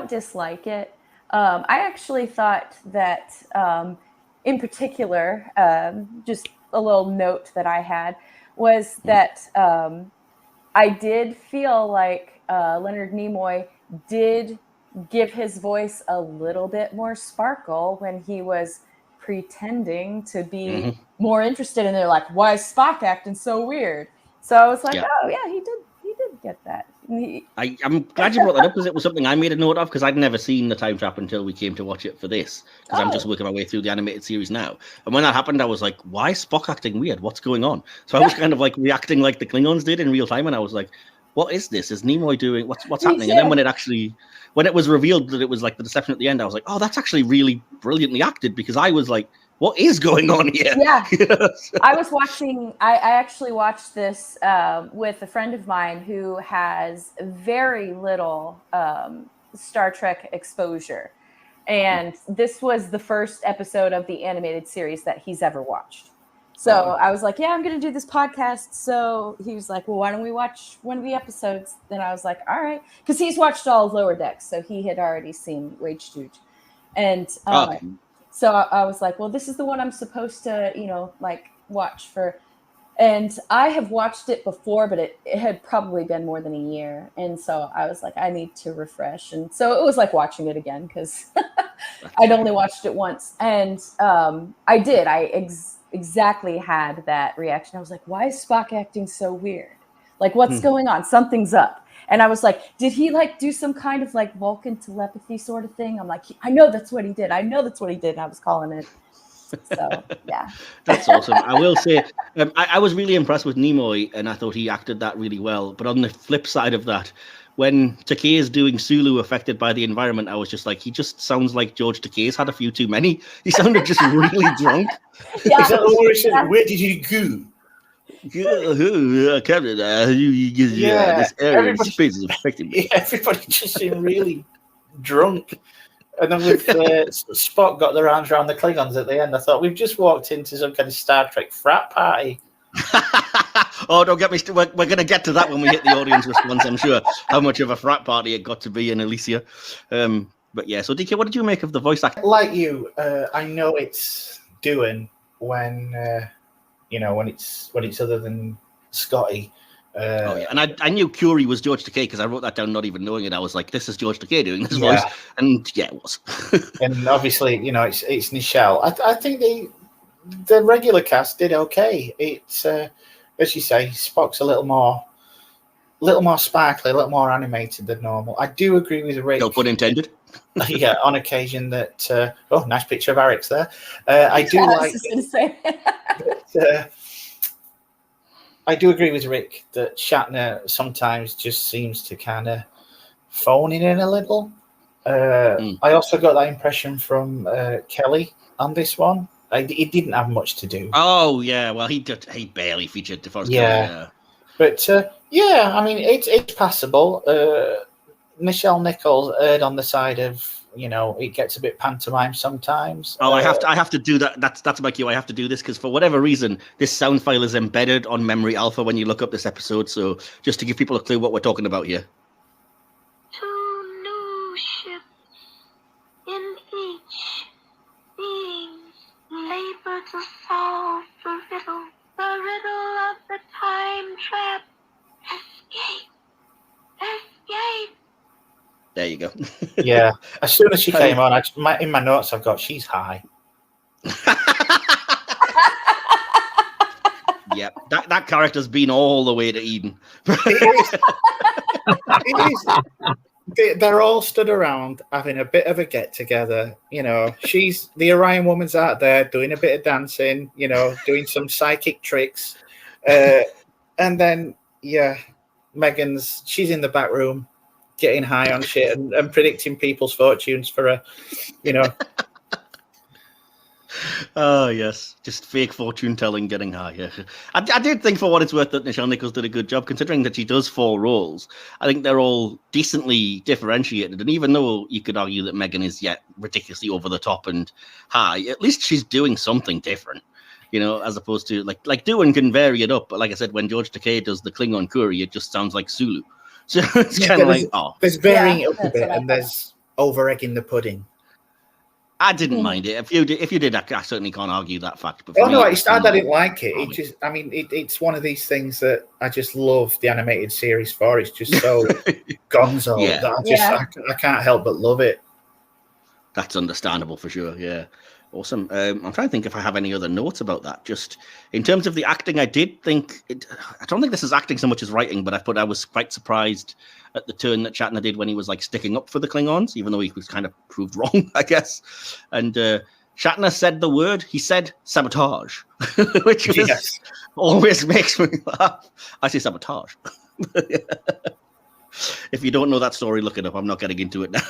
dislike it. I actually thought that, in particular, just a little note that I had was that I did feel like Leonard Nimoy did give his voice a little bit more sparkle when he was pretending to be more interested, and they're like, why is Spock acting so weird? So I was like, oh yeah, he did get that. I'm glad you brought that up, because it was something I made a note of, because I'd never seen The Time Trap until we came to watch it for this, because I'm just working my way through the animated series now. And when that happened, I was like, why is Spock acting weird? What's going on? So I was kind of like reacting like the Klingons did in real time, and I was like, what is this? Is Nimoy doing what's happening? And then when it was revealed that it was like the deception at the end, I was like, oh, that's actually really brilliantly acted, because I was like, what is going on here? Yeah. I actually watched this with a friend of mine who has very little Star Trek exposure. And this was the first episode of the animated series that he's ever watched. So I was like, yeah, I'm going to do this podcast. So he was like, well, why don't we watch one of the episodes? Then I was like, all right. Because he's watched all of Lower Decks. So he had already seen Wej Duj. And so I was like, well, this is the one I'm supposed to, like watch for. And I have watched it before, but it had probably been more than a year. And so I was like, I need to refresh. And so it was like watching it again because I'd only watched it once. And I did. Exactly had that reaction. I was like, why is Spock acting so weird? Like, what's going on? Something's up. And I was like, did he like do some kind of like Vulcan telepathy sort of thing? I'm like, I know that's what he did. I was calling it. So yeah, that's awesome. I will say, I was really impressed with Nimoy, and I thought he acted that really well. But on the flip side of that, when Takei is doing Sulu affected by the environment, I was just like, he just sounds like George Takei's had a few too many. He sounded just really drunk. Yeah. Is that the one where he said, where did you go? Captain, this area of space is affecting me. Yeah, everybody just seemed really drunk. And then with Spock got their arms around the Klingons at the end, I thought, we've just walked into some kind of Star Trek frat party. Oh, don't get me we're going to get to that when we hit the audience response, I'm sure, how much of a frat party it got to be in Elysia. But yeah, so DK, what did you make of the voice acting? Like you, I know it's doing when it's other than Scotty. And I knew Curie was George Takei because I wrote that down not even knowing it. I was like, this is George Takei doing this voice. And yeah, it was. And obviously, it's Nichelle. I think the regular cast did okay. It's as you say, Spock's a little more sparkly, a little more animated than normal. I do agree with Rick. No pun intended. Yeah, on occasion that. Nice picture of Eric's there. I do like. I do agree with Rick that Shatner sometimes just seems to kind of phone it in a little. I also got that impression from Kelly on this one. He didn't have much to do. Oh yeah, well he barely featured DeForest Kelly. But I mean it's passable. Nichelle Nichols erred on the side of it gets a bit pantomime sometimes. Oh, I have to do that. That's my cue. I have to do this because for whatever reason, this sound file is embedded on Memory Alpha when you look up this episode. So just to give people a clue what we're talking about here. 2 new ships in each being labor to solve the riddle of the time trap. Escape. There you go. Yeah. As soon as she came on, in my notes I've got she's high. Yep, that character's been all the way to Eden. It is. They're all stood around having a bit of a get together. She's the Orion woman's out there doing a bit of dancing. Doing some psychic tricks, and then Megan's she's in the back room, getting high on shit and predicting people's fortunes for a. Oh yes, just fake fortune telling, getting high. Yeah. I did think, for what it's worth, that Nichelle Nichols did a good job, considering that she does 4 roles. I think they're all decently differentiated, and even though you could argue that Magen is yet ridiculously over the top and high, at least she's doing something different. As opposed to like Duan can vary it up, but like I said, when George Takei does the Klingon Curie, it just sounds like Sulu. So it's kind of like there's varying it up a bit, and there's over egging the pudding. I didn't mind it. If you did, I certainly can't argue that fact. But It's not that I didn't like it. It's one of these things that I just love the animated series for. It's just so gonzo that I can't help but love it. That's understandable for sure. Yeah. Awesome. I'm trying to think if I have any other notes about that. Just in terms of the acting, I did think I don't think this is acting so much as writing, but I was quite surprised at the turn that Shatner did when he was like sticking up for the Klingons, even though he was kind of proved wrong, I guess. And Shatner said the word. He said sabotage, which always makes me laugh. I say sabotage. If you don't know that story, look it up. I'm not getting into it now.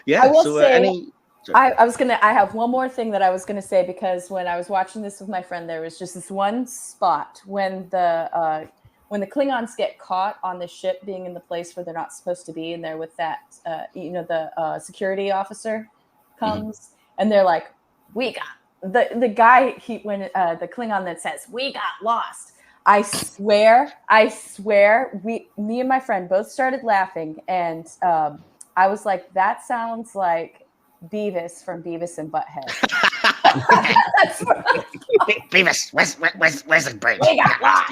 Yeah. I will say. I have one more thing that I was going to say, because when I was watching this with my friend, there was just this one spot when the Klingons get caught on the ship being in the place where they're not supposed to be, and they're with that, the security officer comes, and they're like, we got the guy when the Klingon that says we got lost. I swear, me and my friend both started laughing, and I was like, that sounds like Beavis from Beavis and Butthead. Beavis, where's the bridge? We got lost.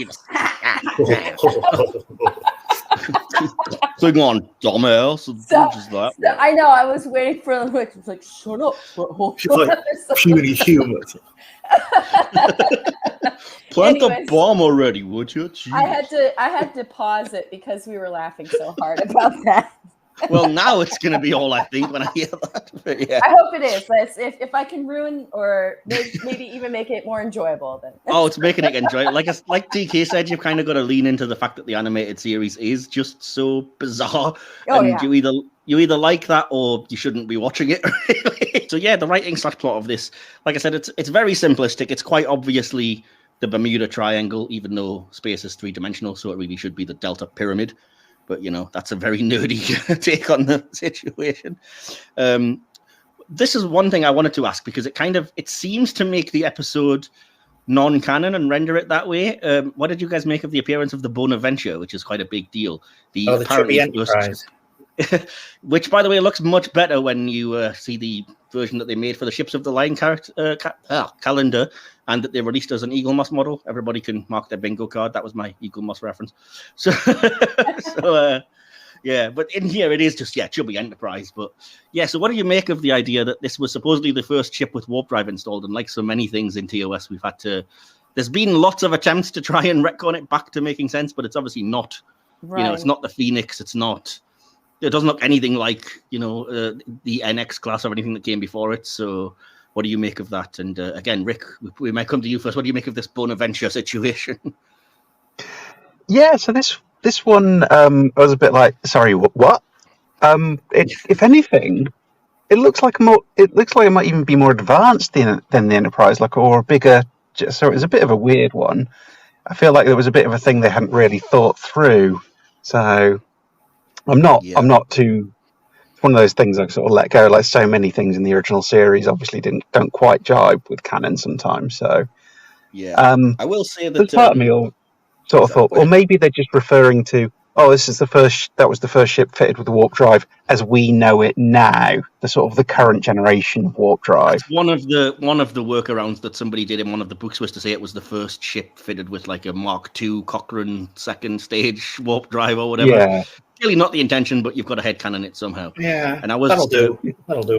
Klingon, dumbass. So I know, I was waiting for the it's like, shut up. She's like, puny humans. Plant the bomb already, would you? Jeez. I had to pause it because we were laughing so hard about that. Well, now it's going to be all I think when I hear that. But yeah. I hope it is. If I can ruin or maybe even make it more enjoyable, then. Oh, it's making it enjoyable. Like DK said, you've kind of got to lean into the fact that the animated series is just so bizarre, you either like that or you shouldn't be watching it. Really. So yeah, the writing/plot of this, like I said, it's very simplistic. It's quite obviously the Bermuda Triangle, even though space is 3-dimensional, so it really should be the Delta Pyramid. But, that's a very nerdy take on the situation. This is one thing I wanted to ask, because it seems to make the episode non-canon and render it that way. What did you guys make of the appearance of the Bonaventure, which is quite a big deal? The Trippy Enterprise. Which, by the way, looks much better when you see the version that they made for the Ships of the Line calendar, and that they released as an Eagle Moss model. Everybody can mark their bingo card. That was my Eagle Moss reference. So, yeah, but in here it is just, Chubby Enterprise. But yeah, so what do you make of the idea that this was supposedly the first ship with warp drive installed? And like so many things in TOS, there's been lots of attempts to try and retcon it back to making sense, but it's obviously not, it's not the Phoenix. It doesn't look anything like, the NX class or anything that came before it. So what do you make of that? And again, Rick, we might come to you first. What do you make of this Bonaventure situation? Yeah, so this one I was a bit like, sorry, what? If anything, it looks like it might even be more advanced than the Enterprise, or a bigger. So it was a bit of a weird one. I feel like there was a bit of a thing they hadn't really thought through. So I'm not too. It's one of those things I sort of let go. Like so many things in the original series, obviously don't quite jibe with canon sometimes. So yeah, I will say that part of me sort of thought, or maybe they're just referring to, this is that was the first ship fitted with a warp drive as we know it now, the sort of the current generation of warp drive. That's one of the workarounds that somebody did in one of the books was to say it was the first ship fitted with like a Mark II Cochrane second stage warp drive or whatever. Yeah. Really not the intention, but you've got to headcanon it somehow. Yeah, and that'll do.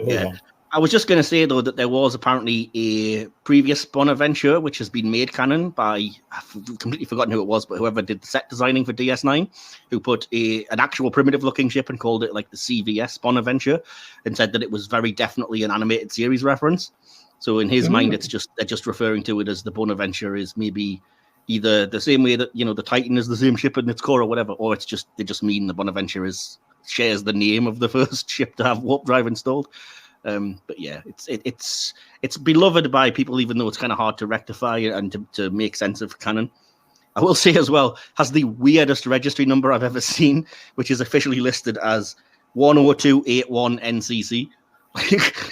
Yeah. I was just going to say, though, that there was apparently a previous Bonaventure, which has been made canon by, I've completely forgotten who it was, but whoever did the set designing for DS9, who put an actual primitive-looking ship and called it like the CVS Bonaventure, and said that it was very definitely an animated series reference. So in his mind, they're just referring to it as the Bonaventure is maybe either the same way that, the Titan is the same ship in its core or whatever, or they just mean the Bonaventure shares the name of the first ship to have warp drive installed. But yeah, it's beloved by people, even though it's kind of hard to rectify and to make sense of canon. I will say as well, has the weirdest registry number I've ever seen, which is officially listed as 10281NCC.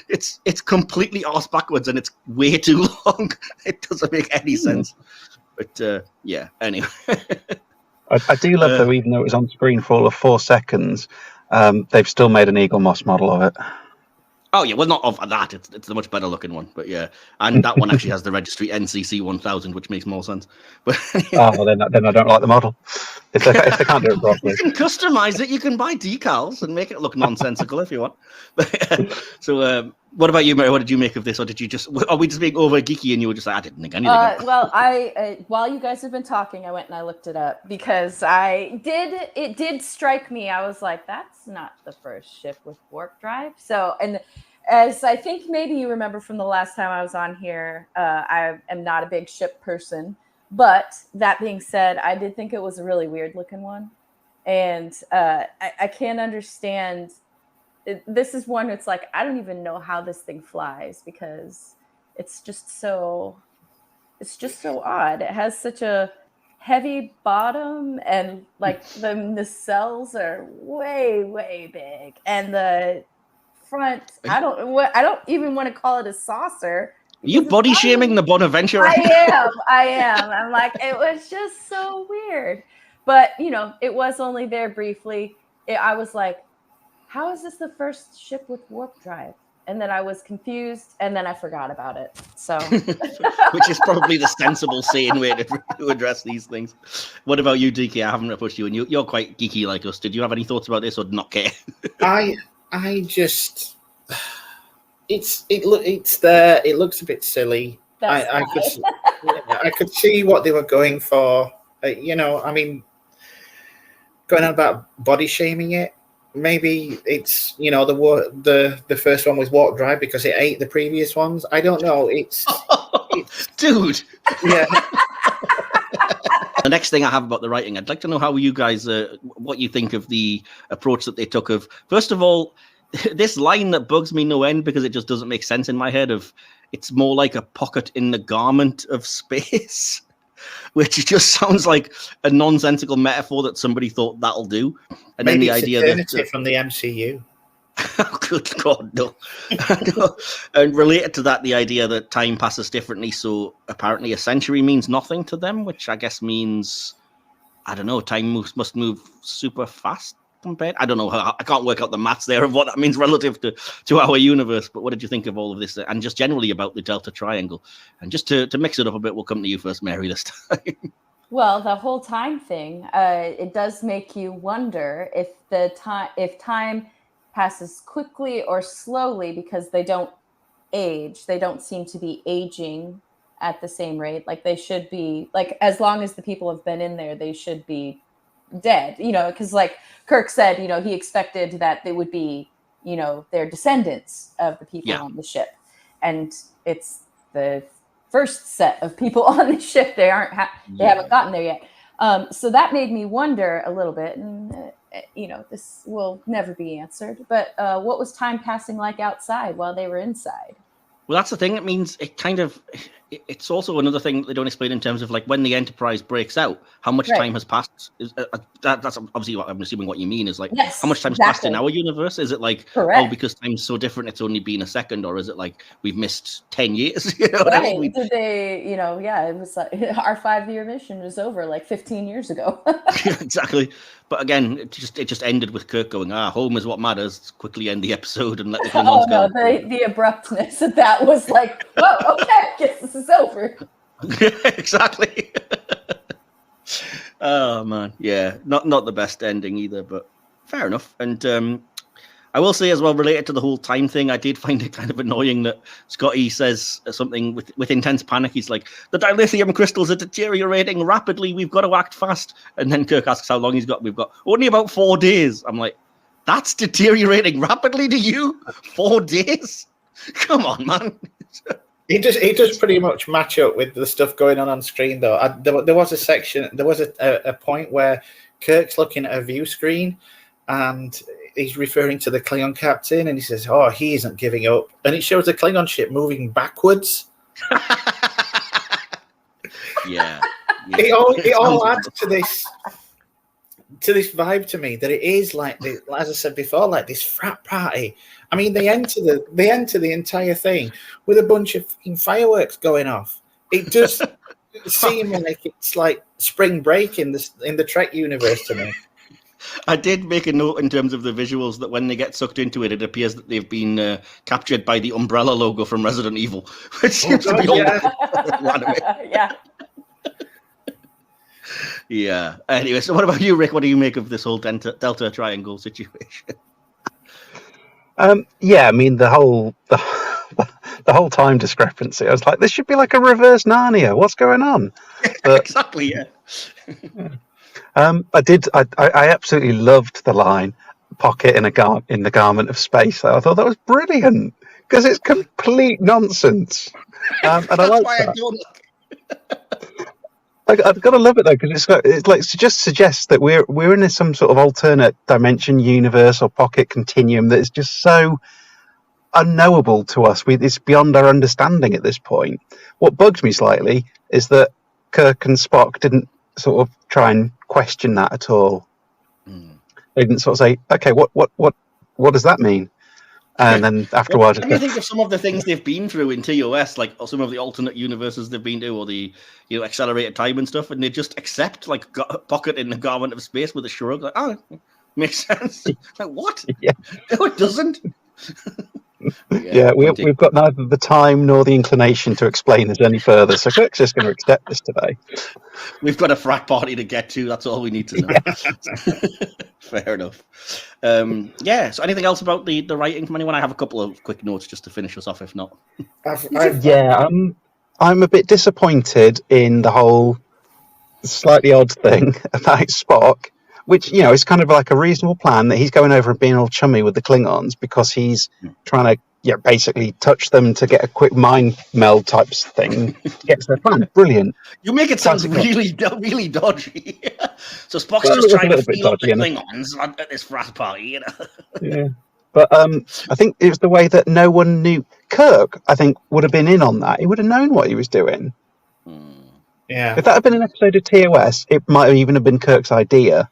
It's completely arse backwards and it's way too long. It doesn't make any sense. But yeah, anyway. I do love though, even though it was on screen for all of 4 seconds, they've still made an Eagle Moss model of it. Oh yeah, well not of that. It's a much better looking one, but yeah, and that one actually has the registry NCC 1000, which makes more sense. But then I don't like the model. If they can't do it properly, you can customize it. You can buy decals and make it look nonsensical if you want. So, what about you, Mary? What did you make of this, or did you are we just being over geeky and you were just like, I didn't think anything? Well, I while you guys have been talking, I went and I looked it up because it did strike me. I was like, that's not the first ship with warp drive. So, and as I think maybe you remember from the last time I was on here, I am not a big ship person. But that being said, I did think it was a really weird looking one. And I can't understand. This is one that's like, I don't even know how this thing flies because it's just so odd. It has such a heavy bottom and like the nacelles are way, way big. And the front, I don't even want to call it a saucer You body shaming the Bonaventure? I am. I'm like, it was just so weird. But, it was only there briefly. I was like, how is this the first ship with warp drive? And then I was confused, and then I forgot about it. So, which is probably the sensible, sane way to address these things. What about you, DK? I haven't pushed you, and you're quite geeky like us. Did you have any thoughts about this, or not care? I just, it's there. It looks a bit silly. I could see what they were going for. Going on about body shaming it. Maybe it's the first one was warp drive because it ate the previous ones. I don't know. It's dude. Yeah. The next thing I have about the writing, I'd like to know how you guys, what you think of the approach that they took of, first of all, this line that bugs me no end because it just doesn't make sense in my head of it's more like a pocket in the garment of space. Which just sounds like a nonsensical metaphor that somebody thought that'll do. And maybe then the idea that from the MCU. Oh, good God, no. And related to that, the idea that time passes differently. So apparently a century means nothing to them, which I guess means, I don't know, time must move super fast compared. I don't know. I can't work out the maths there of what that means relative to our universe. But what did you think of all of this? And just generally about the Delta Triangle? And just to mix it up a bit, we'll come to you first, Mary, this time. Well, the whole time thing, it does make you wonder if time passes quickly or slowly because they don't age. They don't seem to be aging at the same rate. Like they should be, like as long as the people have been in there, they should be dead, because like Kirk said, he expected that they would be, their descendants of the people on the ship. And it's the first set of people on the ship. They haven't gotten there yet. So that made me wonder a little bit, and this will never be answered, but what was time passing like outside while they were inside? Well, that's the thing. It means it's also another thing that they don't explain in terms of like when the Enterprise breaks out, how much time has passed. That's obviously what I'm assuming what you mean is like, how much time's passed in our universe? Is it like, because time's so different, it's only been a second, or is it like we've missed 10 years? Did they, it was like our 5-year mission is over like 15 years ago. Exactly. But again, it just ended with Kirk going, home is what matters. Let's quickly end the episode and let the Klingons go. The abruptness of that was like, whoa, okay, I guess this is over. Exactly. Oh man, yeah, not the best ending either, but fair enough. And I will say as well, related to the whole time thing, I did find it kind of annoying that Scotty says something with intense panic. He's like, the dilithium crystals are deteriorating rapidly. We've got to act fast. And then Kirk asks how long he's got. We've got only about 4 days. I'm like, that's deteriorating rapidly to you? 4 days? Come on, man. It does pretty much match up with the stuff going on screen, though. There was a point where Kirk's looking at a view screen and he's referring to the Klingon captain, and he says, he isn't giving up. And it shows the Klingon ship moving backwards. Yeah. It all adds to this vibe to me that it is like, as I said before, like this frat party. I mean, they enter the entire thing with a bunch of fireworks going off. It does seem like it's like spring break in the Trek universe to me. I did make a note in terms of the visuals that when they get sucked into it, it appears that they've been captured by the umbrella logo from Resident Evil, which seems to be all yeah. Yeah. Anyway, so what about you, Rick? What do you make of this whole Delta Triangle situation? I mean the whole time discrepancy. I was like, this should be like a reverse Narnia. What's going on? But, exactly. Yeah. I absolutely loved the line "pocket in the garment of space." I thought that was brilliant because it's complete nonsense, and I like that. I've got to love it though, because it's like just suggests that we're in some sort of alternate dimension, universe, or pocket continuum that is just so unknowable to us. It's beyond our understanding at this point. What bugs me slightly is that Kirk and Spock didn't sort of try and question that at all. They didn't sort of say, "Okay, what does that mean?" And then after a while, just What do you think of some of the things they've been through in TOS, like some of the alternate universes they've been to, or the accelerated time and stuff, and they just accept like pocket in the garment of space with a shrug, like, oh, makes sense. Like, what? Yeah. No, it doesn't. We've got neither the time nor the inclination to explain this any further, so Kirk's just going to accept this today. We've got a frat party to get to. That's all we need to know. Fair enough. So anything else about the writing from anyone? I have a couple of quick notes just to finish us off, if not. I'm a bit disappointed in the whole slightly odd thing about Spock, which, is kind of like a reasonable plan that he's going over and being all chummy with the Klingons because he's trying to basically touch them to get a quick mind meld type thing to get to their plan. Brilliant. You make it sound really dodgy. So Spock's just trying to feel up the Klingons at this frat party, Yeah. But I think it was the way that no one knew. Kirk, I think, would have been in on that. He would have known what he was doing. Yeah. If that had been an episode of TOS, it might have even have been Kirk's idea.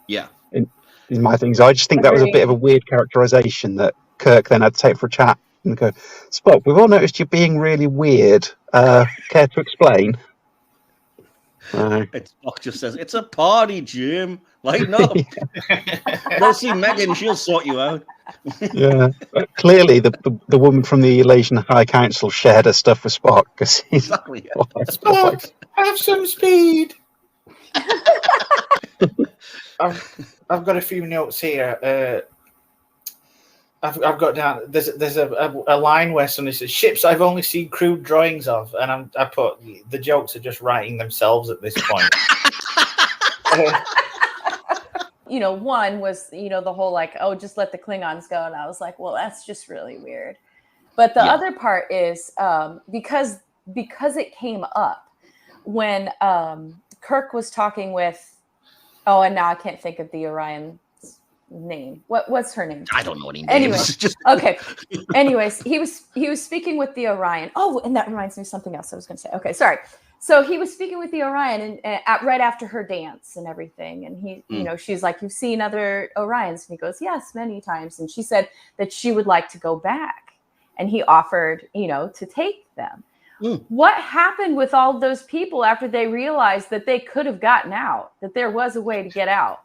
Yeah. In my things, I just think that was a bit of a weird characterization that Kirk then had to take for a chat and go, Spock, we've all noticed you being really weird. Care to explain? Spock just says, it's a party, Jim. Lighten up. Go see Magen, she'll sort you out. Yeah. But clearly, the woman from the Elysian High Council shared her stuff with Spock. Exactly. Yeah. Spock, have some speed. I've got a few notes here. I've got down. There's a line where somebody says ships I've only seen crude drawings of, and I put the jokes are just writing themselves at this point. One was the whole like, oh, just let the Klingons go, and I was like, well, that's just really weird. But the other part is because it came up when Kirk was talking with. Oh, and now I can't think of the Orion's name. What's her name? I don't know any names. Anyway, okay. Anyways, he was speaking with the Orion. Oh, and that reminds me of something else I was going to say. Okay, sorry. So he was speaking with the Orion and right after her dance and everything, and he, she's like, "You've seen other Orions?" And he goes, "Yes, many times." And she said that she would like to go back, and he offered, to take them. What happened with all of those people after they realized that they could have gotten out, that there was a way to get out?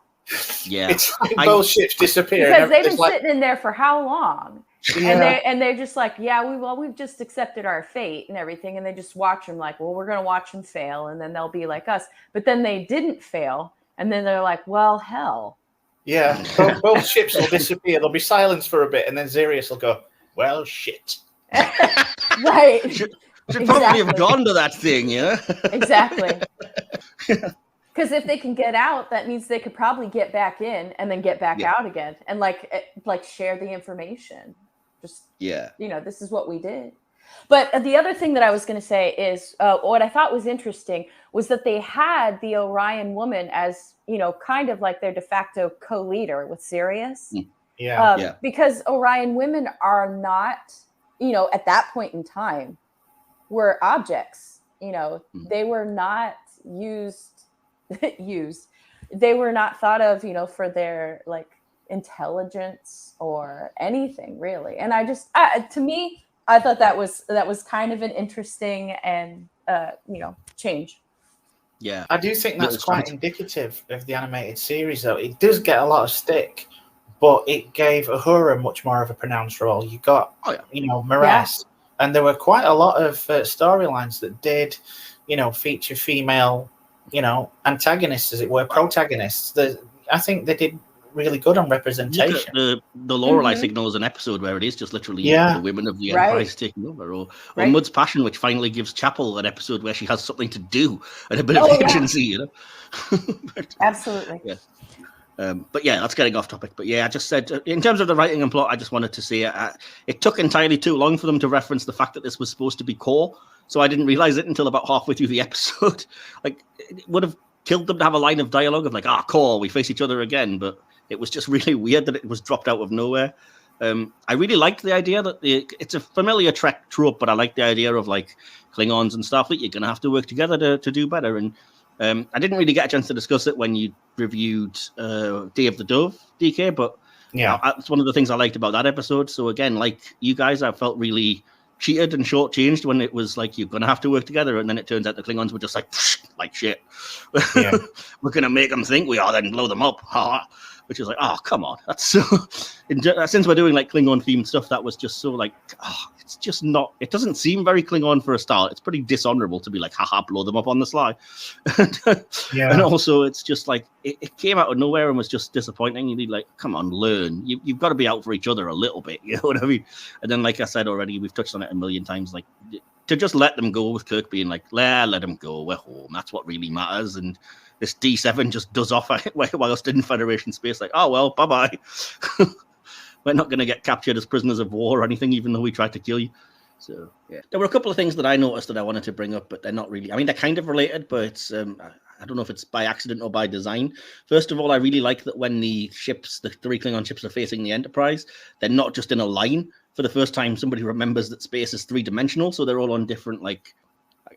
Yeah. It's like both ships disappear. Because they've been sitting in there for how long? Yeah. And they're just like, we've just accepted our fate and everything. And they just watch them like, well, we're going to watch them fail. And then they'll be like us. But then they didn't fail. And then they're like, well, hell. Yeah. Both ships will disappear. There'll be silence for a bit. And then Sirius will go, well, shit. Right. Should probably have gone to that thing, Exactly. Because if they can get out, that means they could probably get back in and then get back out again and like share the information. Just this is what we did. But the other thing that I was going to say is what I thought was interesting was that they had the Orion woman as kind of like their de facto co-leader with Sirius. Because Orion women are not at that point in time. Were objects, they were not used. They were not thought of, for their like intelligence or anything really. And to me, I thought that was kind of an interesting and change. Yeah, I do think that's quite indicative of the animated series, though. It does get a lot of stick, but it gave Uhura much more of a pronounced role. You got, Maress. Yeah. And there were quite a lot of storylines that did, feature female, antagonists, as it were, protagonists. I think they did really good on representation. The Lorelei signal is an episode where it is just literally the women of the Enterprise taking over, or Mud's Passion, which finally gives Chapel an episode where she has something to do and a bit of agency, Absolutely. Yeah. But that's getting off topic. But I just said, in terms of the writing and plot, I just wanted to say it took entirely too long for them to reference the fact that this was supposed to be core. So I didn't realize it until about halfway through the episode. Like, it would have killed them to have a line of dialogue of like, core, we face each other again. But it was just really weird that it was dropped out of nowhere. I really liked the idea that it's a familiar Trek trope, but I like the idea of like Klingons and Starfleet. You're going to have to work together to do better. And I didn't really get a chance to discuss it when you reviewed Day of the Dove, DK, but Yeah. That's one of the things I liked about that episode. So again, like you guys, I felt really cheated and shortchanged when it was like you're gonna have to work together, and then it turns out the Klingons were just like shit. Yeah. We're gonna make them think we are, then blow them up. Which is like, oh come on, that's so. Since we're doing like Klingon themed stuff, that was just so like, it's just not. It doesn't seem very Klingon for a start. It's pretty dishonorable to be like, haha, blow them up on the sly. And also, it's just like it came out of nowhere and was just disappointing. You need like, come on, learn. You've got to be out for each other a little bit. You know what I mean? And then, like I said already, we've touched on it a million times. Like to just let them go with Kirk being like, let them go. We're home. That's what really matters. And this D7 just does off whilst in Federation space. Like, oh well, bye bye. We're not going to get captured as prisoners of war or anything, even though we tried to kill you. So, yeah. There were a couple of things that I noticed that I wanted to bring up, but they're not really. I mean, they're kind of related, but it's, I don't know if it's by accident or by design. First of all, I really like that when the ships, the 3 Klingon ships are facing the Enterprise, they're not just in a line. For the first time, somebody remembers that space is 3-dimensional, so they're all on different, like,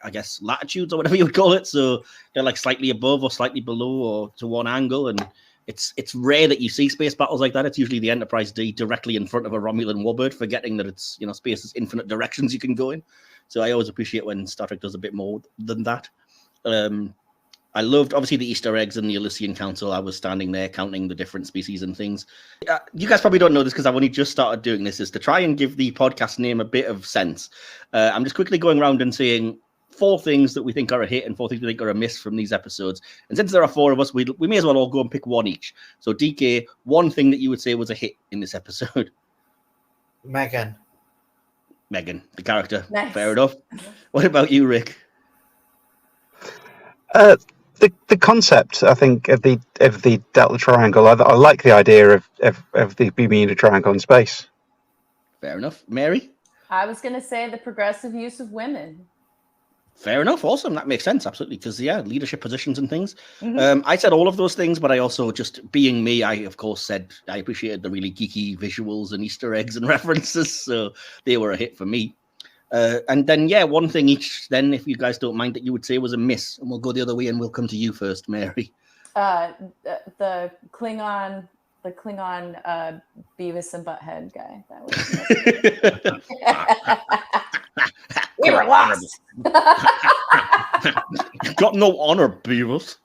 I guess, latitudes or whatever you would call it. So they're like slightly above or slightly below or to one angle, and it's rare that you see space battles like that. It's usually the Enterprise D directly in front of a Romulan warbird, forgetting that it's, space is infinite directions you can go in. So I always appreciate when Star Trek does a bit more than that. I loved, obviously, the Easter eggs in the Elysian Council. I was standing there counting the different species and things. You guys probably don't know this because I've only just started doing this, is to try and give the podcast name a bit of sense. I'm just quickly going around and saying 4 things that we think are a hit and 4 things we think are a miss from these episodes. And since there are 4 of us, we may as well all go and pick one each. So, DK, one thing that you would say was a hit in this episode. Magen, the character. Nice. Fair enough. What about you, Rick? The concept, I think, of the Delta Triangle. I like the idea of the Bermuda Triangle in space. Fair enough. Mary? I was going to say the progressive use of women. Fair enough. Awesome. That makes sense. Absolutely. Because, leadership positions and things. Mm-hmm. I said all of those things, but I also, just being me, I, of course, said I appreciated the really geeky visuals and Easter eggs and references. So they were a hit for me. And then, one thing each, then, if you guys don't mind, that you would say was a miss. And we'll go the other way and we'll come to you first, Mary. The Klingon Beavis and Butthead guy. That was we were lost. Got no honor, Beavis.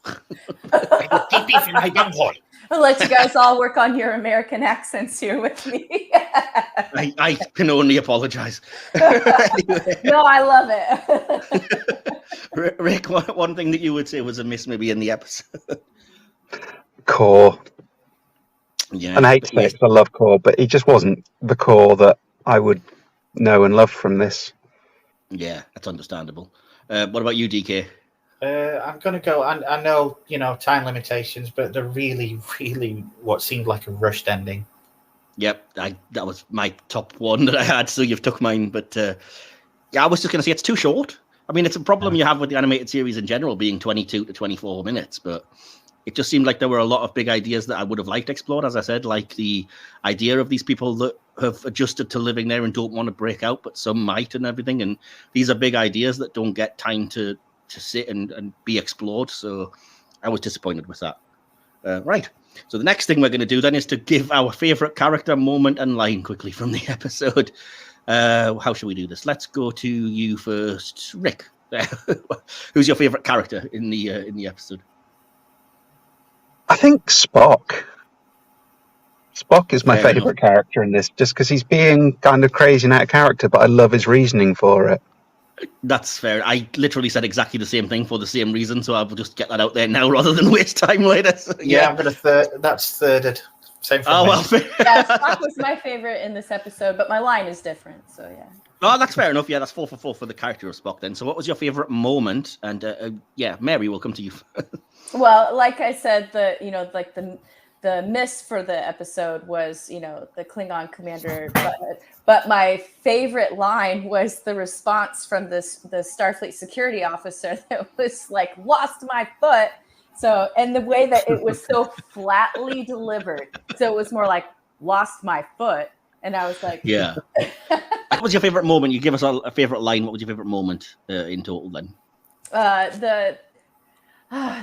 I'll let you guys all work on your American accents here with me. I can only apologize. Anyway. No, I love it. Rick, one thing that you would say was a miss maybe in the episode? Core. Yeah, and I hate to say it, I love Core, but he just wasn't the Core that I would know and love from this. Yeah, that's understandable. What about you, DK? I'm going to go, I know, time limitations, but they're really, really what seemed like a rushed ending. Yep, that was my top one that I had, so you've took mine. But I was just going to say it's too short. I mean, it's a problem you have with the animated series in general being 22 to 24 minutes, but it just seemed like there were a lot of big ideas that I would have liked explored, as I said, like the idea of these people that have adjusted to living there and don't want to break out, but some might and everything. And these are big ideas that don't get time to sit and be explored. So I was disappointed with that. Right. So the next thing we're going to do then is to give our favorite character, moment, and line quickly from the episode. How should we do this? Let's go to you first, Rick. Who's your favorite character in the episode? I think Spock. Spock is my favorite character in this, just because he's being kind of crazy and out of character, but I love his reasoning for it. That's fair. I literally said exactly the same thing for the same reason, so I'll just get that out there now rather than waste time later. So, yeah, I'm going to that's thirded. Same for me. Well, yeah, Spock was my favorite in this episode, but my line is different, so yeah. Oh, that's fair enough. Yeah, that's 4 for 4 for the character of Spock then. So what was your favorite moment? And Mary, we'll come to you. Well, like I said, the miss for the episode was, the Klingon commander. But my favorite line was the response from the Starfleet security officer that was like, lost my foot. So, and the way that it was so flatly delivered. So it was more like, lost my foot. And I was like, yeah. What was your favorite moment? You give us a favorite line. What was your favorite moment in total then?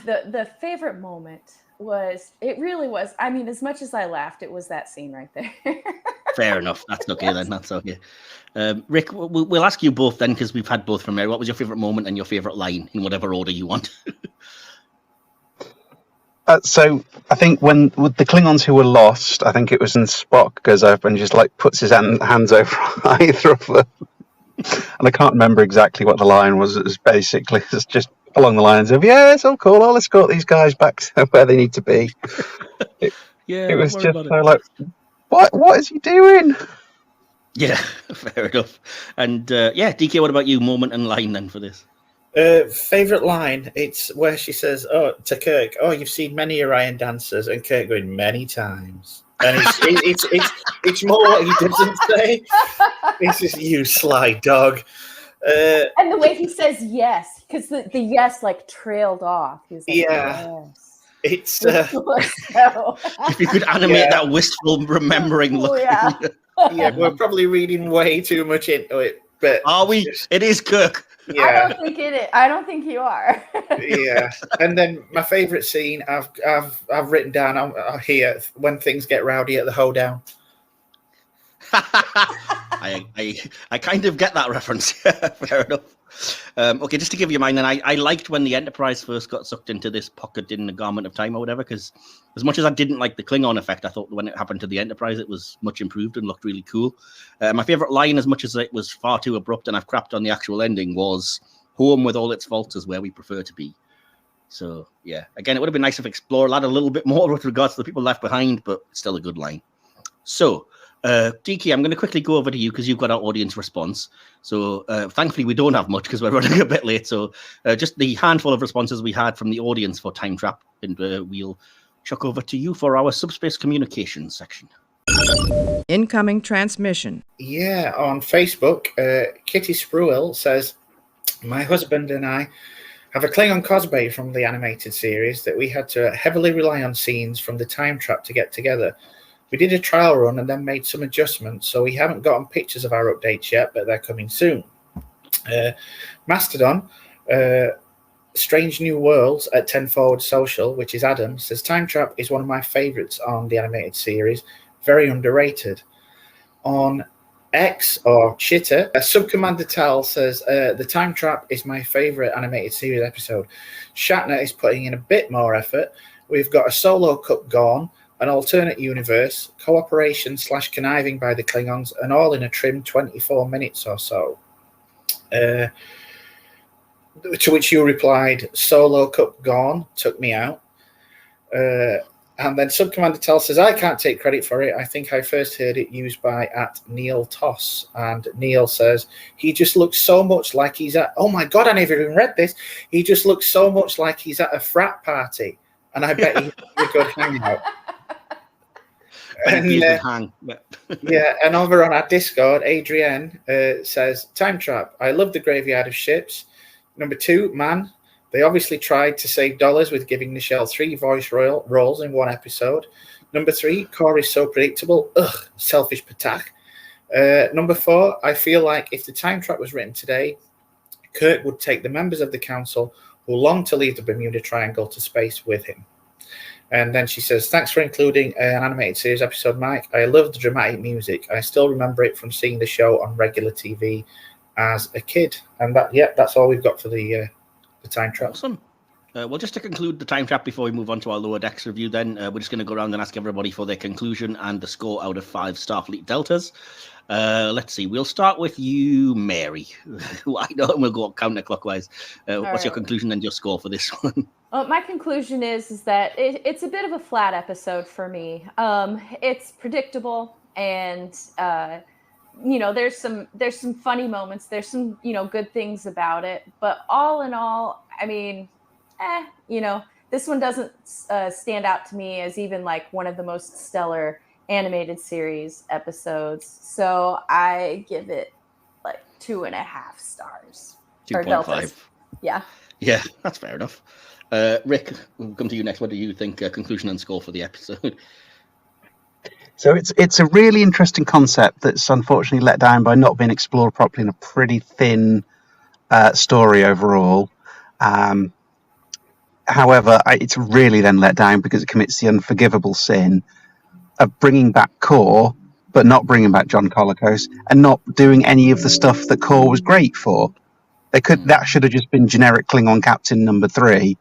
The favorite moment was, it really was, I mean, as much as I laughed, it was that scene right there. Fair enough. That's okay then. That's okay. Rick, we'll ask you both then, because we've had both from Mary. What was your favourite moment and your favourite line, in whatever order you want? So I think with the Klingons who were lost, I think it was when Spock goes up and just like puts his hands over either of them. And I can't remember exactly what the line was. It was basically just along the lines of, "Yeah, it's all cool. I'll escort these guys back to where they need to be." It was just so like, what is he doing? Yeah, fair enough. And DK, what about you? Moment and line then for this? Favorite line? It's where she says, to Kirk, "You've seen many Orion dancers," and Kirk going, "Many times." And it's more what he doesn't say. It's just, "You sly dog." And the way he says yes, because the yes like trailed off. He was like, yeah. Yes. It's So... If you could animate that wistful remembering look. Yeah, we're probably reading way too much into it. But are we? It is Kirk. Yeah. I don't think it is. I don't think you are. Yeah. And then my favourite scene I've written down here, when things get rowdy at the hoedown. I kind of get that reference. Fair enough. Okay, just to give you mine, and I liked when the Enterprise first got sucked into this pocket in the Garment of Time or whatever, because as much as I didn't like the Klingon effect, I thought when it happened to the Enterprise, it was much improved and looked really cool. My favourite line, as much as it was far too abrupt and I've crapped on the actual ending, was "Home with all its faults is where we prefer to be." So, yeah, again, it would have been nice if Explorer had a little bit more with regards to the people left behind, but still a good line. So, DK, I'm going to quickly go over to you because you've got our audience response. So thankfully we don't have much because we're running a bit late. So just the handful of responses we had from the audience for Time Trap, and we'll chuck over to you for our subspace communications section. Incoming transmission. Yeah, on Facebook, Kitty Spruill says, "My husband and I have a Klingon cosplay from the animated series that we had to heavily rely on scenes from the Time Trap to get together. We did a trial run and then made some adjustments, so we haven't gotten pictures of our updates yet, but they're coming soon." Mastodon, Strange New Worlds at 10 Forward Social, which is Adam, says, "Time Trap is one of my favourites on the animated series. Very underrated." On X, or Shitter, Subcommander Tal says, "The Time Trap is my favourite animated series episode. Shatner is putting in a bit more effort. We've got a solo cup Gorn, an alternate universe, cooperation / conniving by the Klingons, and all in a trim 24 minutes or so." To which you replied, "Solo Cup Gorn took me out." And then Subcommander Tell says, "I can't take credit for it. I think I first heard it used by @Neil Toss." And Neil says, "He just looks so much like he's at..." Oh my God, I never even read this. "He just looks so much like he's at a frat party. And I bet he's a good hangout." And, yeah, and over on our Discord, Adrienne says, "Time Trap. I love the graveyard of ships. Number 2, man. They obviously tried to save dollars with giving Nichelle 3 voice roles in one episode. Number 3, Core is so predictable. Ugh, selfish patak. Number 4, I feel like if the Time Trap was written today, Kirk would take the members of the council who long to leave the Bermuda Triangle to space with him." And then she says, "Thanks for including an animated series episode, Mike. I love the dramatic music. I still remember it from seeing the show on regular TV as a kid." And that's all we've got for the Time Trap. Awesome. Well, just to conclude the Time Trap before we move on to our Lower Decks review, then we're just going to go around and ask everybody for their conclusion and the score out of 5 Starfleet Deltas. Let's see. We'll start with you, Mary. Who I know, and we'll go counterclockwise. What's your conclusion and your score for this one? Well, my conclusion is that it's a bit of a flat episode for me. It's predictable, and there's some funny moments. There's some good things about it, but all in all, I mean, this one doesn't stand out to me as even like one of the most stellar animated series episodes. So I give it like 2.5 stars. 2.5. Yeah. Yeah, that's fair enough. Rick, we'll come to you next. What do you think? Conclusion and score for the episode. So it's a really interesting concept that's unfortunately let down by not being explored properly in a pretty thin story overall. However, it's really then let down because it commits the unforgivable sin of bringing back Core, but not bringing back John Colicos, and not doing any of the stuff that Core was great for. That should have just been generic Klingon Captain number 3.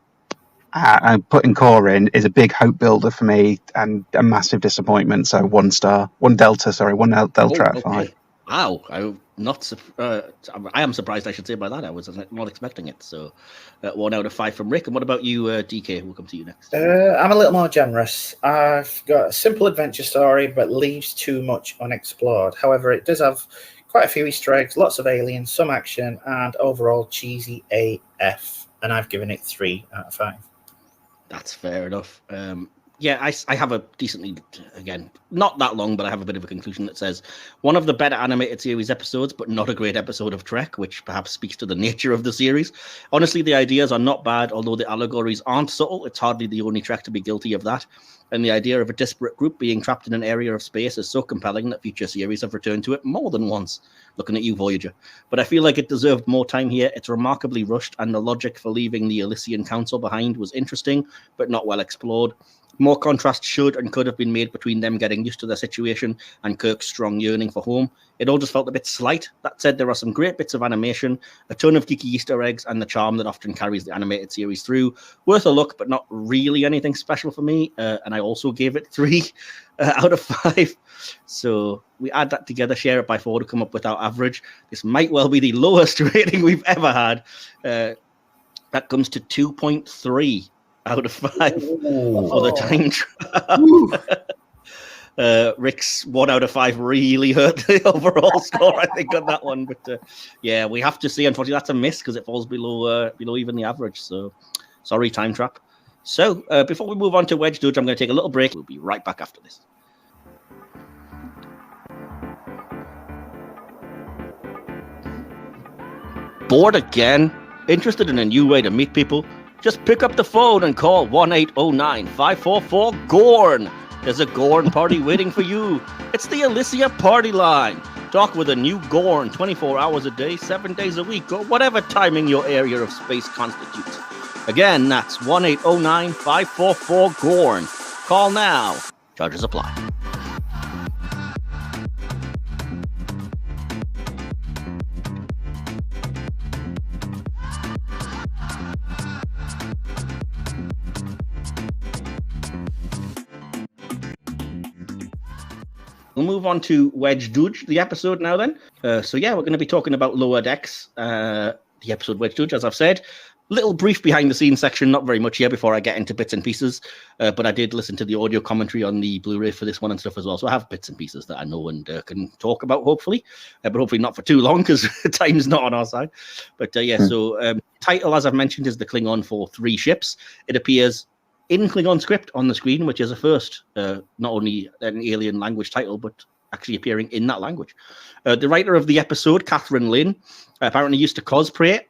And putting Core in is a big hope builder for me and a massive disappointment. So 1 delta out of 5. Wow, I am surprised, I should say, by that. I was not expecting it. So 1 out of 5 from Rick. And what about you, DK? We'll come to you next. I'm a little more generous. I've got a simple adventure story, but leaves too much unexplored. However, it does have quite a few Easter eggs, lots of aliens, some action, and overall cheesy AF. And I've given it 3 out of 5. That's fair enough. I have a decently, again, not that long, but I have a bit of a conclusion that says one of the better animated series episodes, but not a great episode of Trek, which perhaps speaks to the nature of the series. Honestly, the ideas are not bad, although the allegories aren't subtle. It's hardly the only Trek to be guilty of that. And the idea of a disparate group being trapped in an area of space is so compelling that future series have returned to it more than once. Looking at you, Voyager. But I feel like it deserved more time here. It's remarkably rushed, and the logic for leaving the Elysian Council behind was interesting, but not well explored. More contrast should and could have been made between them getting used to their situation and Kirk's strong yearning for home. It all just felt a bit slight. That said, there are some great bits of animation, a ton of geeky Easter eggs, and the charm that often carries the animated series through. Worth a look, but not really anything special for me. And I also gave it 3 out of 5. So we add that together, share it by 4 to come up with our average. This might well be the lowest rating we've ever had. That comes to 2.3. out of 5 for the time trial. Rick's 1 out of 5 really hurt the overall score, I think, on that one. But yeah, we have to see. Unfortunately, that's a miss because it falls below even the average. So sorry, time trap. So before we move on to Wedge Duj, I'm going to take a little break. We'll be right back after this. Bored again? Interested in a new way to meet people? Just pick up the phone and call 1-809-544-GORN. There's a Gorn party waiting for you. It's the Elysia party line. Talk with a new Gorn 24 hours a day, 7 days a week, or whatever timing your area of space constitutes. Again, that's 1-809-544-GORN. Call now. Charges apply. We'll move on to Wedge Duj, the episode now then. We're going to be talking about Lower Decks, the episode Wedge Duj, as I've said. Little brief behind-the-scenes section, not very much here before I get into bits and pieces, but I did listen to the audio commentary on the Blu-ray for this one and stuff as well, so I have bits and pieces that I know and can talk about, hopefully, but hopefully not for too long, because time's not on our side. But title, as I've mentioned, is The Klingon for 3 Ships. It appears in Klingon script on the screen, which is a first, not only an alien language title, but actually appearing in that language. The writer of the episode, Catherine Lynn, apparently used to cosplay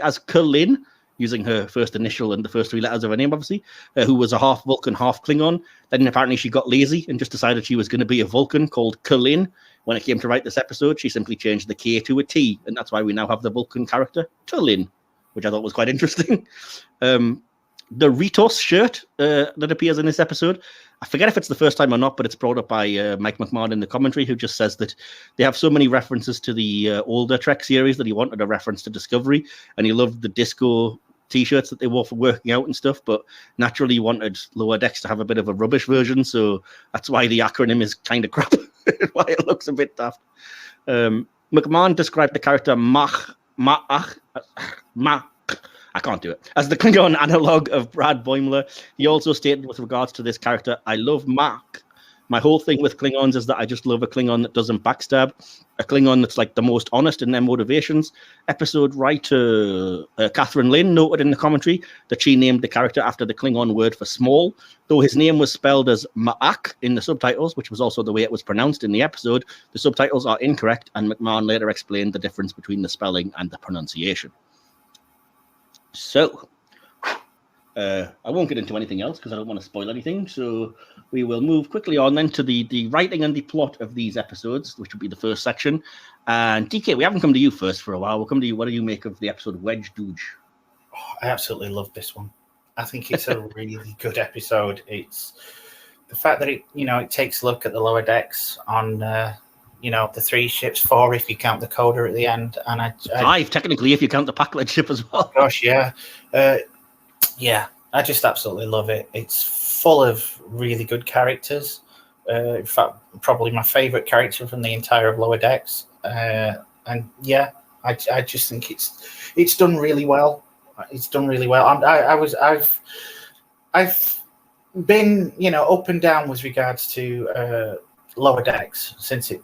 as Kalin, using her first initial and the first 3 letters of her name, obviously, who was a half Vulcan, half Klingon. Then apparently she got lazy and just decided she was going to be a Vulcan called Kalin. When it came to write this episode, she simply changed the K to a T, and that's why we now have the Vulcan character, Tulin, which I thought was quite interesting. The Ritos shirt that appears in this episode, I forget if it's the first time or not, but it's brought up by Mike McMahon in the commentary, who just says that they have so many references to the older Trek series that he wanted a reference to Discovery, and he loved the disco T-shirts that they wore for working out and stuff, but naturally he wanted Lower Decks to have a bit of a rubbish version, so that's why the acronym is kind of crap, why it looks a bit daft. McMahon described the character I can't do it, as the Klingon analog of Brad Boimler. He also stated with regards to this character, I love Mark. My whole thing with Klingons is that I just love a Klingon that doesn't backstab, a Klingon that's like the most honest in their motivations. Episode writer Catherine Lynn noted in the commentary that she named the character after the Klingon word for small, though his name was spelled as Ma'ak in the subtitles, which was also the way it was pronounced in the episode. The subtitles are incorrect, and McMahon later explained the difference between the spelling and the pronunciation. So, I won't get into anything else because I don't want to spoil anything. So we will move quickly on then to the writing and the plot of these episodes, which will be the first section. And DK, we haven't come to you first for a while. We'll come to you. What do you make of the episode Wedge Duj? I absolutely love this one. I think it's a really good episode. It's the fact that it takes a look at the lower decks on the 3 ships, 4 if you count the coda at the end, and 5 technically if you count the Pakled ship as well. Gosh, yeah, I just absolutely love it. It's full of really good characters. In fact, probably my favourite character from the entire of Lower Decks. And yeah, I just think it's done really well. It's done really well. I've been up and down with regards to Lower Decks since it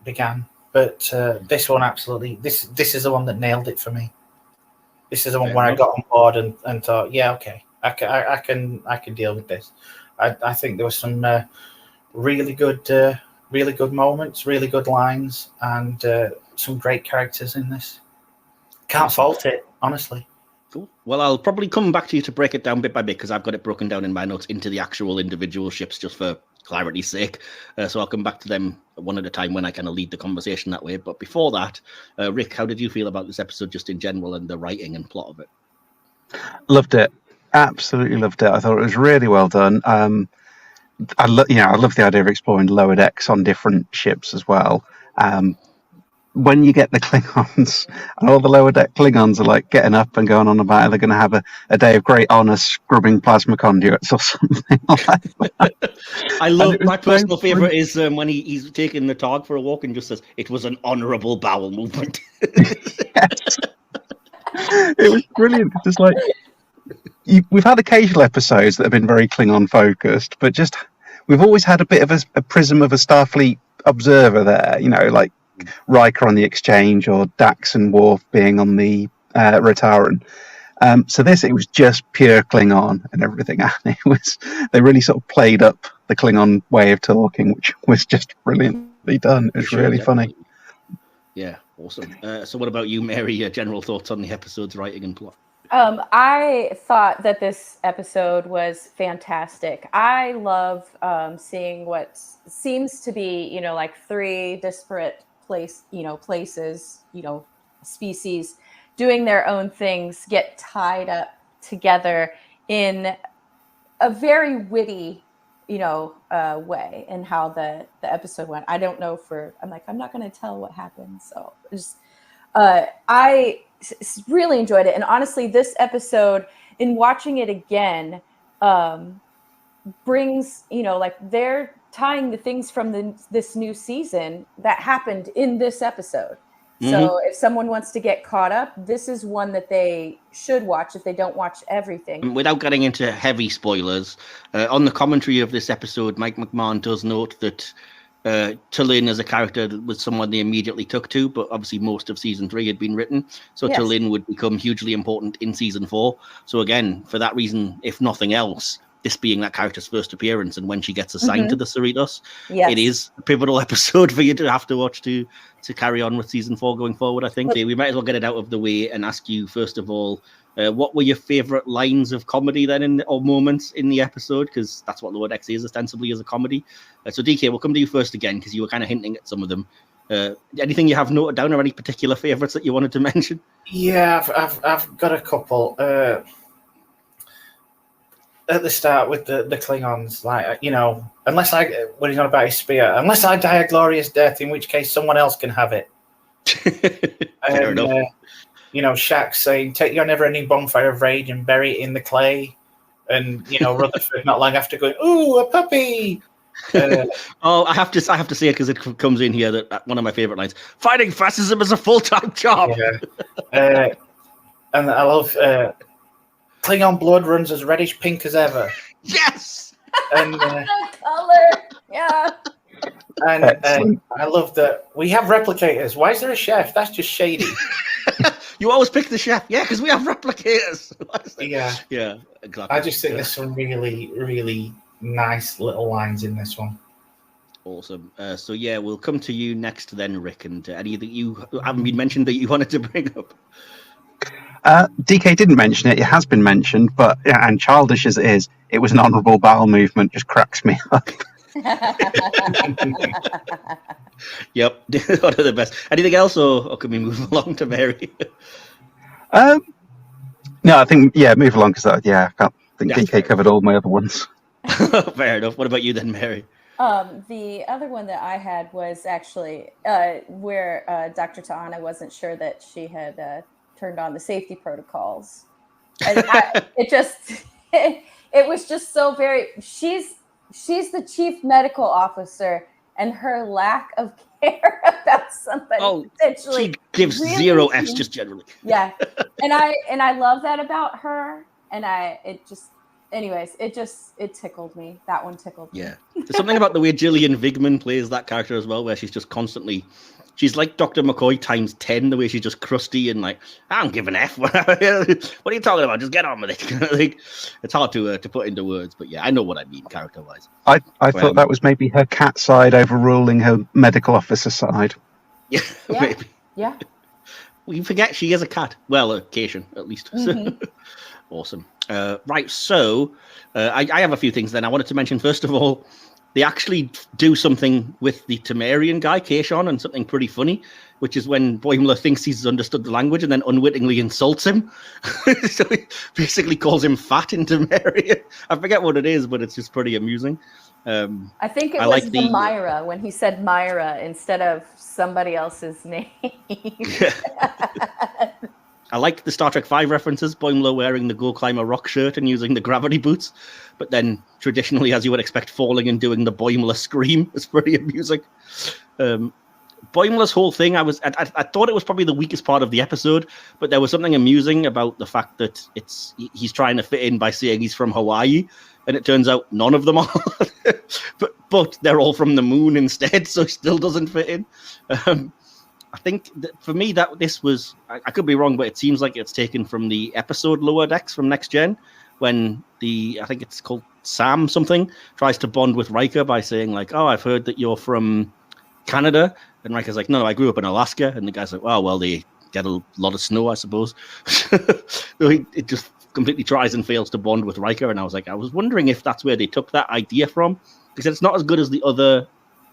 began, but this one absolutely this is the one that nailed it for me. This is the one where I got on board and thought, yeah, okay, I can deal with this. I think there were some really good moments, really good lines, and some great characters in this. Can't fault it, honestly. Cool. Well, I'll probably come back to you to break it down bit by bit because I've got it broken down in my notes into the actual individual ships just for clarity's sake. So I'll come back to them one at a time when I kind of lead the conversation that way. But before that, Rick, how did you feel about this episode just in general and the writing and plot of it? Loved it. Absolutely loved it. I thought it was really well done. I love the idea of exploring lower decks on different ships as well. When you get the Klingons, and all the lower deck Klingons are like getting up and going on about how they're going to have a day of great honour scrubbing plasma conduits or something like that. I love my personal favourite is when he's taking the Targ for a walk and just says it was an honourable bowel movement. Yes. It was brilliant. Just like we've had occasional episodes that have been very Klingon focused, but just we've always had a bit of a prism of a Starfleet observer there, like Riker on the Exchange or Dax and Worf being on the Rotaran. So it was just pure Klingon and everything. And they really sort of played up the Klingon way of talking, which was just brilliantly done. It was really funny. Yeah, awesome. So what about you, Mary? Your general thoughts on the episode's writing and plot? I thought that this episode was fantastic. I love seeing what seems to be, like 3 disparate places, species doing their own things get tied up together in a very witty, way in how the episode went. I don't know I'm not going to tell what happened. So just, I really enjoyed it. And honestly, this episode, in watching it again, brings, they're tying the things from this new season that happened in this episode. Mm-hmm. So if someone wants to get caught up, this is one that they should watch if they don't watch everything. Without getting into heavy spoilers, on the commentary of this episode, Mike McMahon does note that Tulin as a character was someone they immediately took to, but obviously most of season 3 had been written. So yes. Tulin would become hugely important in season 4. So again, for that reason, if nothing else, this being that character's first appearance and when she gets assigned to the Cerritos, it is a pivotal episode for you to have to watch to carry on with season 4 going forward, I think. We might as well get it out of the way and ask you, first of all, what were your favourite lines of comedy then or moments in the episode? Because that's what Lower Decks is ostensibly as a comedy. So DK, we'll come to you first again because you were kind of hinting at some of them. Anything you have noted down or any particular favourites that you wanted to mention? Yeah, I've got a couple. At the start with the Klingons, unless when he's on about his spear, unless I die a glorious death, in which case someone else can have it. Fair enough. Shaq saying, take your never-ending bonfire of rage and bury it in the clay. And, Rutherford not long after going, ooh, a puppy! I have to say it because it comes in here that one of my favourite lines, fighting fascism is a full-time job! Yeah. And I love... Klingon blood runs as reddish pink as ever. Yes! And color, yeah. And I love that we have replicators. Why is there a chef? That's just shady. You always pick the chef. Yeah, because we have replicators. Yeah, exactly. I just think there's some really, really nice little lines in this one. Awesome. So yeah, we'll come to you next then, Rick. And any that you haven't been mentioned that you wanted to bring up? DK didn't mention it. It has been mentioned, but and childish as it is, it was an honourable bowel movement. Just cracks me up. Yep, one of the best. Anything else, or can we move along to Mary? No, I think move along because think Yeah, DK covered all my other ones. Fair enough. What about you then, Mary? The other one that I had was actually where Dr. Ta'ana wasn't sure that she had turned on the safety protocols. And it was just so very, she's the chief medical officer, and her lack of care about somebody potentially she gives really 0 F's just generally. Yeah. And I love that about her. And it tickled me. That one tickled me. Yeah. There's something about the way Gillian Vigman plays that character as well, where she's just constantly, she's like Dr. McCoy times 10, the way she's just crusty and like, I don't give an F. What are you talking about? Just get on with it. Like, it's hard to put into words, but yeah, I know what I mean character-wise. I thought that was maybe her cat side overruling her medical officer side. Yeah, maybe. Yeah. Well, you forget she is a cat. Well, a Caitian, at least. Mm-hmm. Awesome. Right, so I have a few things then. I wanted to mention, first of all, they actually do something with the Temerian guy, Caitian, and something pretty funny, which is when Boimler thinks he's understood the language and then unwittingly insults him. So he basically calls him fat in Temerian. I forget what it is, but it's just pretty amusing. I think it was like the Myra, when he said Myra instead of somebody else's name. I like the Star Trek V references, Boimler wearing the Go Climb a Rock shirt and using the gravity boots, but then traditionally, as you would expect, falling and doing the Boimler scream. It's pretty amusing. Boimler's whole thing, I thought it was probably the weakest part of the episode, but there was something amusing about the fact that he's trying to fit in by saying he's from Hawaii, and it turns out none of them are. but they're all from the moon instead, so it still doesn't fit in. I think that for me that this was, I could be wrong, but it seems like it's taken from the episode Lower Decks from Next Gen, when I think it's called Sam something, tries to bond with Riker by saying like, oh, I've heard that you're from Canada. And Riker's like, no, I grew up in Alaska. And the guy's like, oh, well, they get a lot of snow, I suppose. So it just completely tries and fails to bond with Riker. And I was wondering if that's where they took that idea from, because it's not as good as the other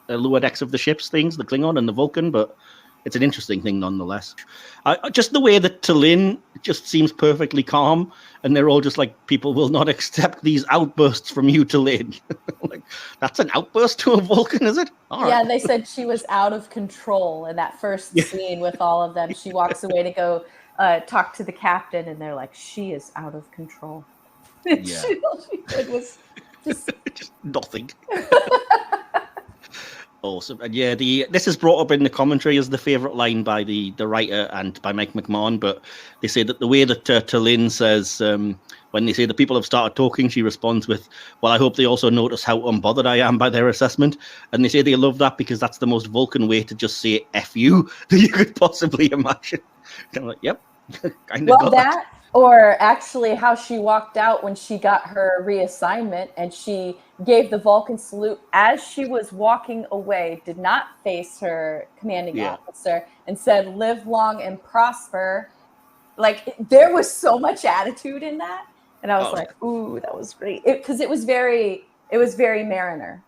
Lower Decks of the ships things, the Klingon and the Vulcan, but it's an interesting thing nonetheless. Just the way that T'Lyn just seems perfectly calm, and they're all just like, people will not accept these outbursts from you, T'Lyn. Like, that's an outburst to a Vulcan, is it? All yeah, right. they said she was out of control in that first scene with all of them. She walks away to go talk to the captain, and they're like, she is out of control. Yeah. All she did was just nothing. Awesome. And yeah, this is brought up in the commentary as the favourite line by the writer and by Mike McMahon, but they say that the way that T'Lyn says, when they say the people have started talking, she responds with, well, I hope they also notice how unbothered I am by their assessment. And they say they love that because that's the most Vulcan way to just say F you that you could possibly imagine. I'm like, yep. Kind of got that. Or actually how she walked out when she got her reassignment, and she gave the Vulcan salute as she was walking away, did not face her commanding officer, and said, live long and prosper. Like, there was so much attitude in that. And I was like, ooh, that was great. Because it was very Mariner.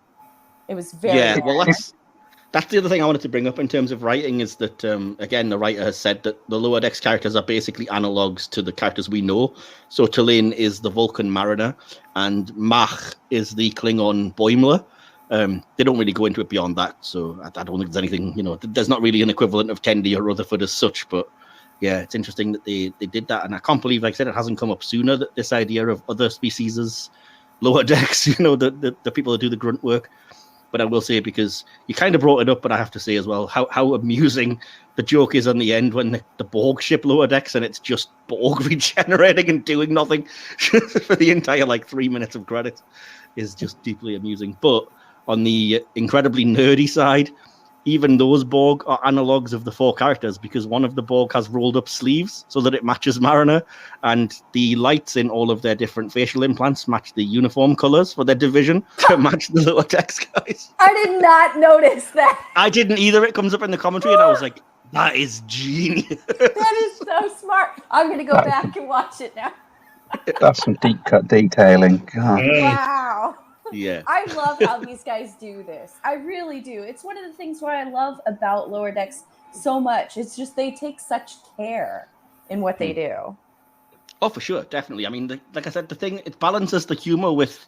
It was very Mariner. Well, that's the other thing I wanted to bring up in terms of writing is that, again, the writer has said that the Lower Decks characters are basically analogues to the characters we know. So T'Lyn is the Vulcan Mariner, and Mach is the Klingon Boimler. They don't really go into it beyond that, so I don't think there's anything, there's not really an equivalent of Tendi or Rutherford as such, but yeah, it's interesting that they did that, and I can't believe, like I said, it hasn't come up sooner, that this idea of other species as Lower Decks, the people that do the grunt work. But I will say, because you kind of brought it up, but I have to say as well, how amusing the joke is on the end when the Borg ship Lower Decks and it's just Borg regenerating and doing nothing for the entire 3 minutes of credits is just deeply amusing. But on the incredibly nerdy side, even those Borg are analogues of the 4 characters, because one of the Borg has rolled up sleeves so that it matches Mariner, and the lights in all of their different facial implants match the uniform colors for their division to match the Lower Decks guys. I did not notice that. I didn't either. It comes up in the commentary and I was like, that is genius. That is so smart. I'm going to go back and watch it now. That's some deep cut detailing. God. Wow. Yeah. I love how these guys do this. I really do. It's one of the things what I love about Lower Decks so much. It's just they take such care in what they do. Oh, for sure, definitely. I mean, like I said, the thing, it balances the humor with,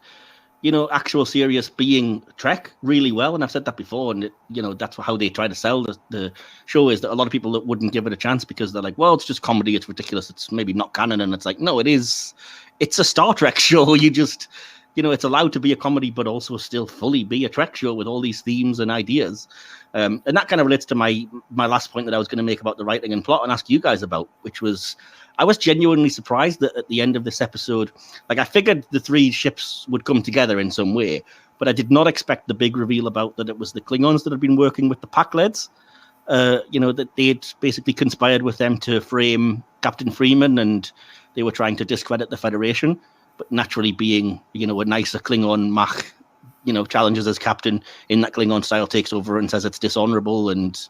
actual serious being Trek really well. And I've said that before, and that's how they try to sell the show, is that a lot of people that wouldn't give it a chance because they're like, well, it's just comedy, it's ridiculous, it's maybe not canon. And it's like, no, it's a Star Trek show. You just, it's allowed to be a comedy, but also still fully be a Trek show with all these themes and ideas. And that kind of relates to my last point that I was going to make about the writing and plot and ask you guys about, which was, I was genuinely surprised that at the end of this episode, like I figured the three ships would come together in some way, but I did not expect the big reveal about that it was the Klingons that had been working with the Pakleds, that they'd basically conspired with them to frame Captain Freeman, and they were trying to discredit the Federation, but naturally being, a nicer Klingon, Mach, challenges as captain in that Klingon style, takes over and says it's dishonourable. And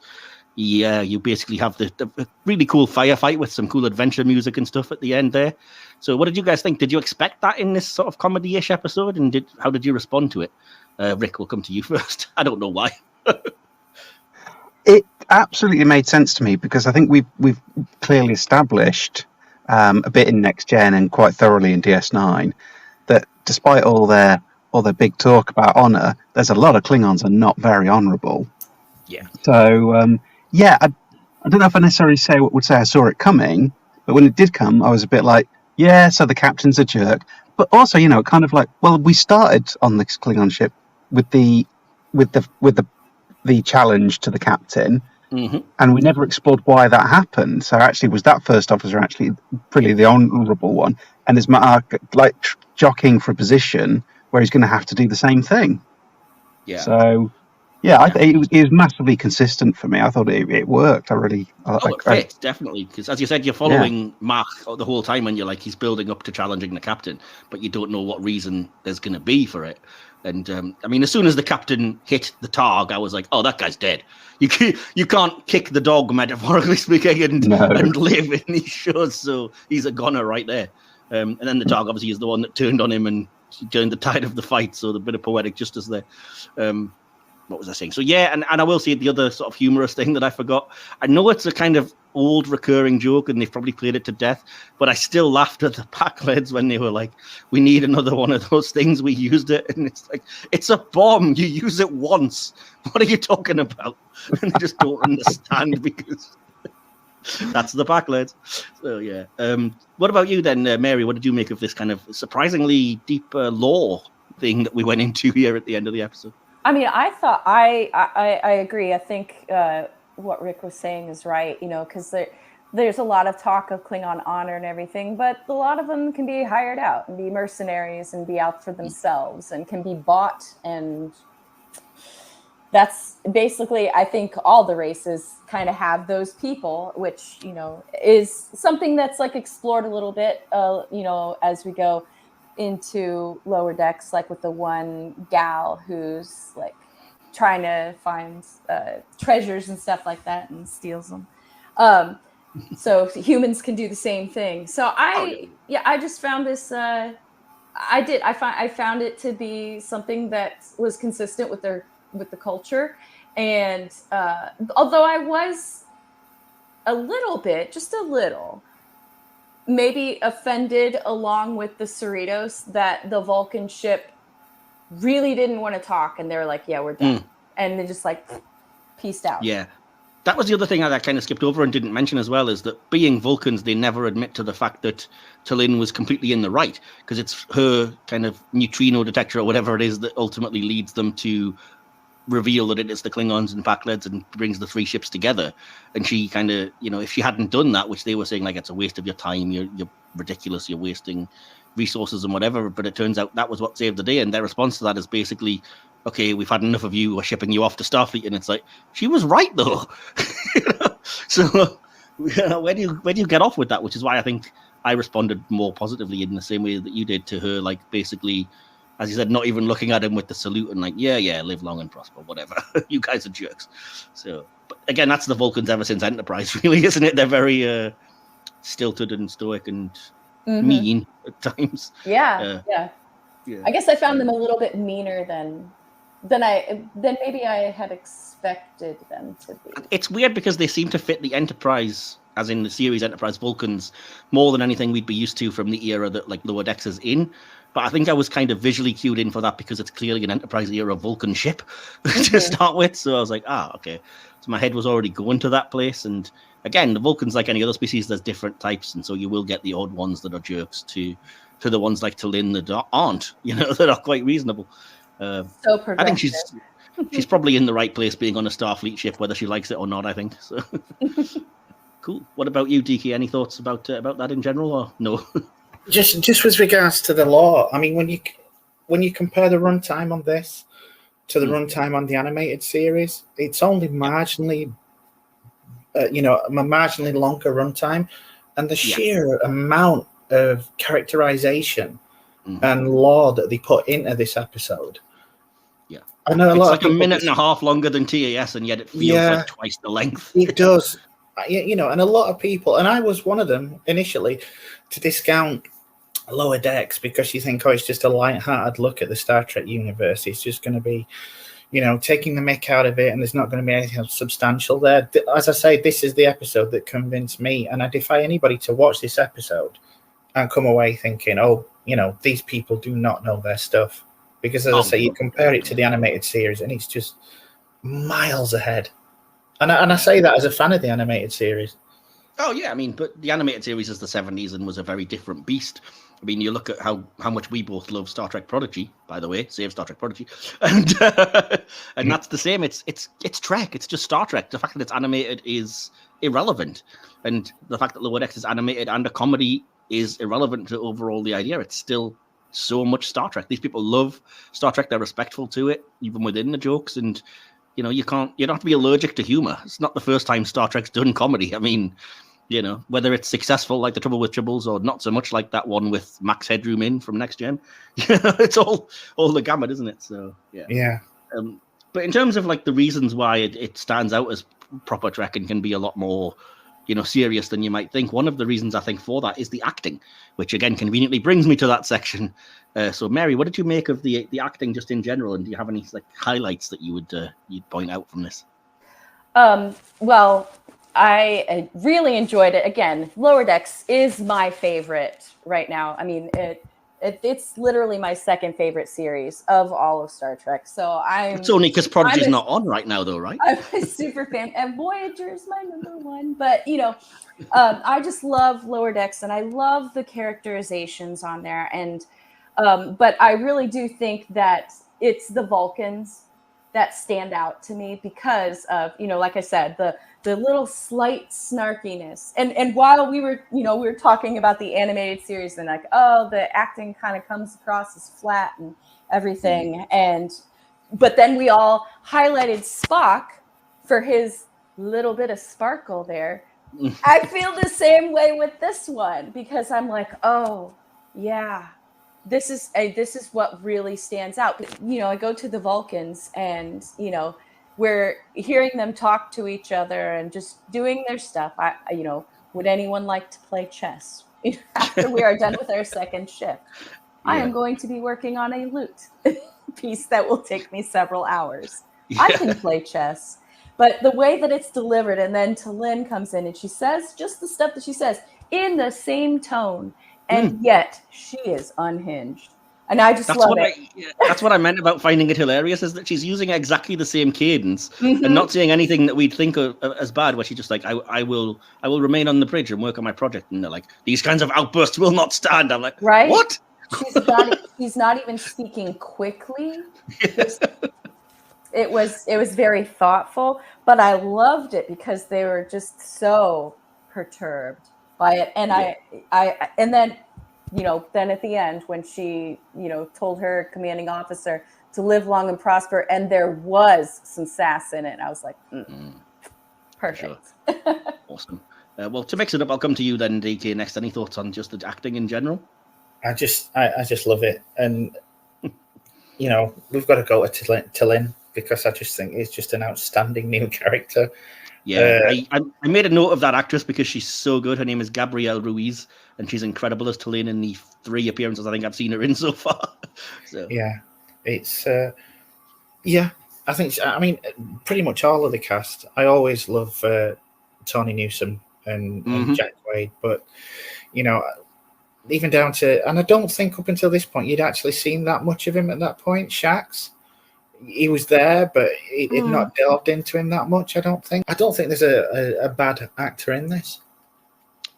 yeah, you basically have the really cool firefight with some cool adventure music and stuff at the end there. So what did you guys think? Did you expect that in this sort of comedy-ish episode? And how did you respond to it? Rick, we'll come to you first. I don't know why. It absolutely made sense to me, because I think we've clearly established a bit in Next Gen and quite thoroughly in DS9 that despite all their big talk about honour, there's a lot of Klingons are not very honourable. Yeah. So I don't know if I necessarily would say I saw it coming, but when it did come, I was a bit like, yeah, so the captain's a jerk. But also, kind of like, well, we started on this Klingon ship with the challenge to the captain, and we never explored why that happened. So actually, was that first officer actually pretty the honourable one? And is Mark jockeying for a position where he's going to have to do the same thing? Yeah. So yeah, it was massively consistent for me. I thought it worked. It fits, definitely, because as you said, you're following Mark the whole time, and you're like, he's building up to challenging the captain, but you don't know what reason there's going to be for it. And I mean, as soon as the captain hit the Targ, I was like, oh, that guy's dead. You can't kick the dog, metaphorically speaking, and live in these shows. So he's a goner right there. And then the Targ obviously is the one that turned on him and turned the tide of the fight. So the bit of poetic justice there. What was I saying? So yeah, and I will say the other sort of humorous thing that I forgot. I know it's a kind of old recurring joke, and they've probably played it to death, but I still laughed at the Pakleds when they were like, we need another one of those things, we used it. And it's like, it's a bomb, you use it once, what are you talking about? And they just don't understand, because that's the Pakleds. So yeah. What about you then, Mary? What did you make of this kind of surprisingly deep lore thing that we went into here at the end of the episode? I mean, I thought I agree. I think what Rick was saying is right, because there's a lot of talk of Klingon honor and everything, but a lot of them can be hired out and be mercenaries and be out for themselves and can be bought. And that's basically, I think all the races kind of have those people, which, is something that's like explored a little bit, as we go into lower decks, like with the one gal who's like trying to find treasures and stuff like that and steals them. So humans can do the same thing. So I just found this. I found it to be something that was consistent with the culture, and although I was just a little. Maybe offended along with the Cerritos that the Vulcan ship really didn't want to talk, and they were like, yeah, we're done. And they just like peaced out. Yeah. That was the other thing I kind of skipped over and didn't mention as well, is that being Vulcans, they never admit to the fact that T'Lyn was completely in the right, because it's her kind of neutrino detector or whatever it is that ultimately leads them to reveal that it is the Klingons and Pakleds and brings the three ships together. And she kind of, if she hadn't done that, which they were saying like it's a waste of your time, you're ridiculous, you're wasting resources and whatever, but it turns out that was what saved the day. And their response to that is basically, okay, we've had enough of you, we're shipping you off to Starfleet. And it's like, she was right though. So where do you get off with that? Which is why I think I responded more positively in the same way that you did to her, like basically, as you said, not even looking at him with the salute and like, yeah, live long and prosper, whatever. You guys are jerks. So, but again, that's the Vulcans ever since Enterprise, really, isn't it? They're very stilted and stoic and mean at times. Yeah. I guess I found them a little bit meaner than maybe I had expected them to be. It's weird because they seem to fit the Enterprise as in the series Enterprise Vulcans, more than anything we'd be used to from the era that like Lower Decks is in. But I think I was kind of visually cued in for that because it's clearly an Enterprise era Vulcan ship to start with. So I was like, okay. So my head was already going to that place. And again, the Vulcans, like any other species, there's different types, and so you will get the odd ones that are jerks to the ones like T'Lyn that aren't, that are quite reasonable. So progressive. I think she's probably in the right place being on a Starfleet ship, whether she likes it or not, I think. So cool. What about you, DK? Any thoughts about that in general, or no? Just with regards to the lore, I mean, when you compare the runtime on this to the runtime on the animated series, it's only marginally, a marginally longer runtime, and the sheer amount of characterization and lore that they put into this episode. Yeah, I know it's like a minute and a half longer than TAS, and yet it feels like twice the length. It does, and a lot of people, and I was one of them initially, to discount Lower Decks because you think, it's just a light-hearted look at the Star Trek universe. It's just going to be, taking the mick out of it, and there's not going to be anything substantial there. As I say, this is the episode that convinced me, and I defy anybody to watch this episode and come away thinking, these people do not know their stuff. Because, as I say, you compare it to the animated series, and it's just miles ahead. And I say that as a fan of the animated series. Oh, yeah, I mean, but the animated series is the 70s and was a very different beast. I mean, you look at how much we both love Star Trek Prodigy, by the way, save Star Trek Prodigy, and that's the same. It's Trek. It's just Star Trek. The fact that it's animated is irrelevant, and the fact that Lower Decks is animated and a comedy is irrelevant to overall the idea. It's still so much Star Trek. These people love Star Trek. They're respectful to it, even within the jokes, and you don't have to be allergic to humor. It's not the first time Star Trek's done comedy. I mean, whether it's successful like The Trouble with Tribbles or not so much like that one with Max Headroom in from Next Gen, it's all the gamut, isn't it? So yeah. But in terms of like the reasons why it stands out as proper Trek and can be a lot more serious than you might think, one of the reasons I think for that is the acting, which again conveniently brings me to that section. So Mary, what did you make of the acting just in general, and do you have any like highlights that you would you'd point out from this? Well, I really enjoyed it. Again, Lower Decks is my favorite right now. I mean, it's literally my second favorite series of all of Star Trek. So it's only because Prodigy's not on right now, though, right? I'm a super fan, and Voyager is my number one. But I just love Lower Decks, and I love the characterizations on there. And but I really do think that it's the Vulcans that stand out to me because of like I said, the little slight snarkiness, and while we were talking about the animated series and like, the acting kind of comes across as flat and everything, but then we all highlighted Spock for his little bit of sparkle there. I feel the same way with this one because I'm like, this is what really stands out. I go to the Vulcans and we're hearing them talk to each other and just doing their stuff. Would anyone like to play chess after we are done with our second shift? Yeah. I am going to be working on a lute piece that will take me several hours. Yeah. I can play chess, but the way that it's delivered, and then T'Lyn comes in and she says just the stuff that she says in the same tone, and yet she is unhinged. And I just love it. That's what I meant about finding it hilarious, is that she's using exactly the same cadence and not saying anything that we'd think of as bad, where she's just like, I will remain on the bridge and work on my project. And they're like, these kinds of outbursts will not stand. I'm like, right? What? She's not even speaking quickly. It was very thoughtful, but I loved it because they were just so perturbed by it. And and then then at the end when she, told her commanding officer to live long and prosper, and there was some sass in it, I was like, perfect. Sure. Awesome. Well, to mix it up, I'll come to you then, DK, next. Any thoughts on just the acting in general? I just love it. And, we've got to go to T'Lyn because I just think it's just an outstanding new character. Yeah, I made a note of that actress because she's so good. Her name is Gabrielle Ruiz, and she's incredible as T'Lyn in the 3 appearances I think I've seen her in so far. So yeah, it's I think pretty much all of the cast. I always love Tony Newsom and Jack Quaid. But, you know, even down to, and I don't think up until this point you'd actually seen that much of him at that point, Shax. He was there, but it had not delved into him that much, I don't think. I don't think there's a bad actor in this.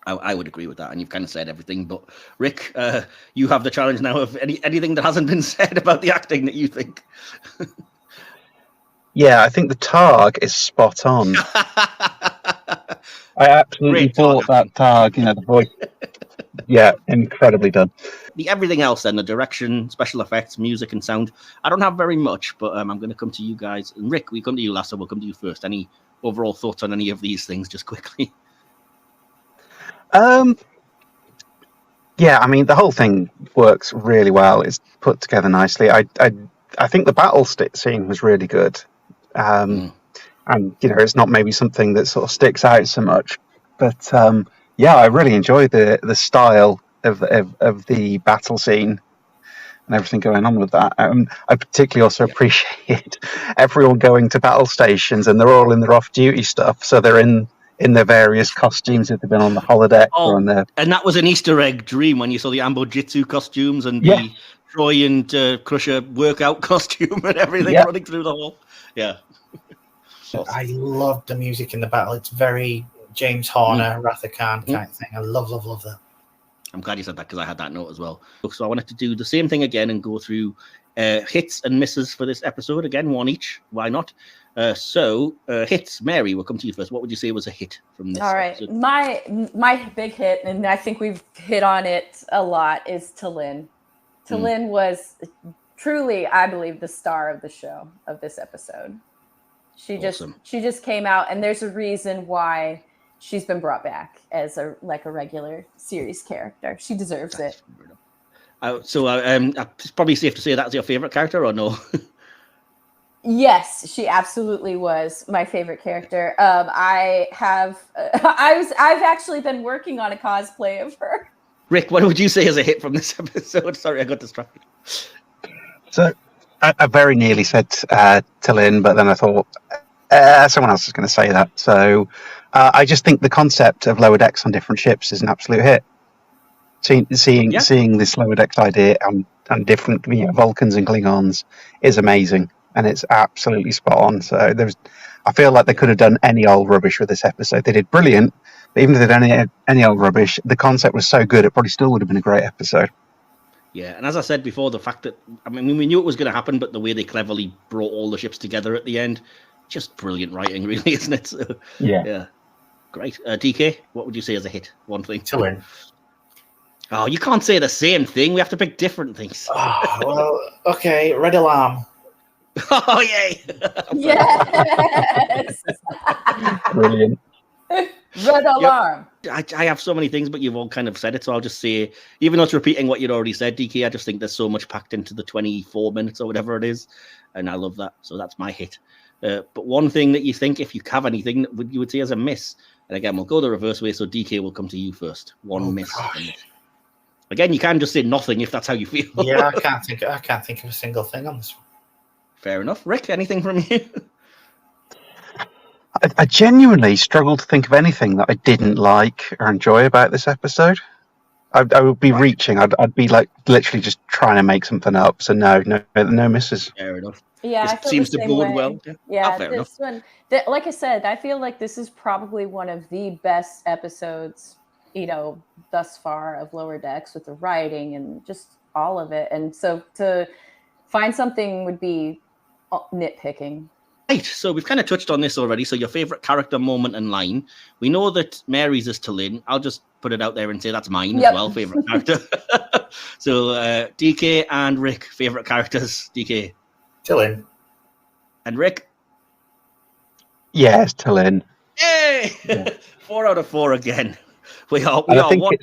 I would agree with that, and you've kind of said everything. But Rick, you have the challenge now of anything that hasn't been said about the acting that you think. Yeah, I think the Targ is spot on. I absolutely thought that Targ, you know, the voice. Yeah, incredibly done. The everything else then, the direction, special effects, music and sound. I don't have very much, but I'm going to come to you guys. And Rick, we come to you last, so we'll come to you first. Any overall thoughts on any of these things, just quickly? Yeah, I mean, the whole thing works really well. It's put together nicely. I think the battle scene was really good. And, you know, it's not maybe something that sort of sticks out so much. But, yeah, I really enjoyed the style of the battle scene and everything going on with that. I particularly also appreciate everyone going to battle stations and they're all in their off-duty stuff. So they're in their various costumes if they've been on the holodeck or on their... And that was an Easter egg dream when you saw the Ambo Jitsu costumes and the Troy and Crusher workout costume and everything running through the hall. Yeah. I love the music in the battle. It's very James Horner, Wrath of Khan kind of thing. I love that. I'm glad you said that because I had that note as well. So I wanted to do the same thing again and go through hits and misses for this episode. Again, one each. Why not? So hits. Mary, we'll come to you first. What would you say was a hit from this? All right. episode? My big hit, and I think we've hit on it a lot, is T'Lyn. T'Lyn was truly, I believe, the star of the show, of this episode. She just came out, and there's a reason why she's been brought back as a regular series character. She deserves it. So it's probably safe to say that's your favorite character, or no? Yes, she absolutely was my favorite character. I've actually been working on a cosplay of her. Rick, what would you say is a hit from this episode? Sorry, I got distracted. So I very nearly said T'Lyn, but then I thought someone else is going to say that. So I just think the concept of lower decks on different ships is an absolute hit. Seeing this lower decks idea and different Vulcans and Klingons is amazing, and it's absolutely spot on. So I feel like they could have done any old rubbish with this episode. They did brilliant, but even if they'd done any old rubbish, the concept was so good it probably still would have been a great episode. Yeah, and as I said before, the fact that, I mean, we knew it was going to happen, but the way they cleverly brought all the ships together at the end, just brilliant writing, really, isn't it? So, yeah. Great. DK, what would you say is a hit? One thing. T'Lyn. Oh, you can't say the same thing. We have to pick different things. Oh, well, okay. Red Alarm. Oh, yay. Yes. Brilliant. Red Alarm. I have so many things, but you've all kind of said it, so I'll just say, even though it's repeating what you'd already said, DK, I just think there's so much packed into the 24 minutes or whatever it is, and I love that, so that's my hit. But one thing that you think, if you have anything, you would say as a miss, and again, we'll go the reverse way, so DK will come to you first. One miss. Again, you can just say nothing if that's how you feel. Yeah, I can't think of a single thing on this one. Fair enough. Rick, anything from you? I genuinely struggled to think of anything that I didn't like or enjoy about this episode. I would be reaching. I'd be like literally just trying to make something up. So no misses. Fair enough. Yeah, it seems to bode well. Yeah, fair this one. Like I said, I feel like this is probably one of the best episodes, thus far of Lower Decks, with the writing and just all of it. And so to find something would be nitpicking. Right, so we've kind of touched on this already. So your favorite character, moment, and line. We know that Mary's is T'Lyn. I'll just put it out there and say that's mine as well, favorite character. So DK and Rick, favorite characters. DK. T'Lyn. And Rick. Yes, T'Lyn. Yay! Yeah. 4 out of 4 again. We are one.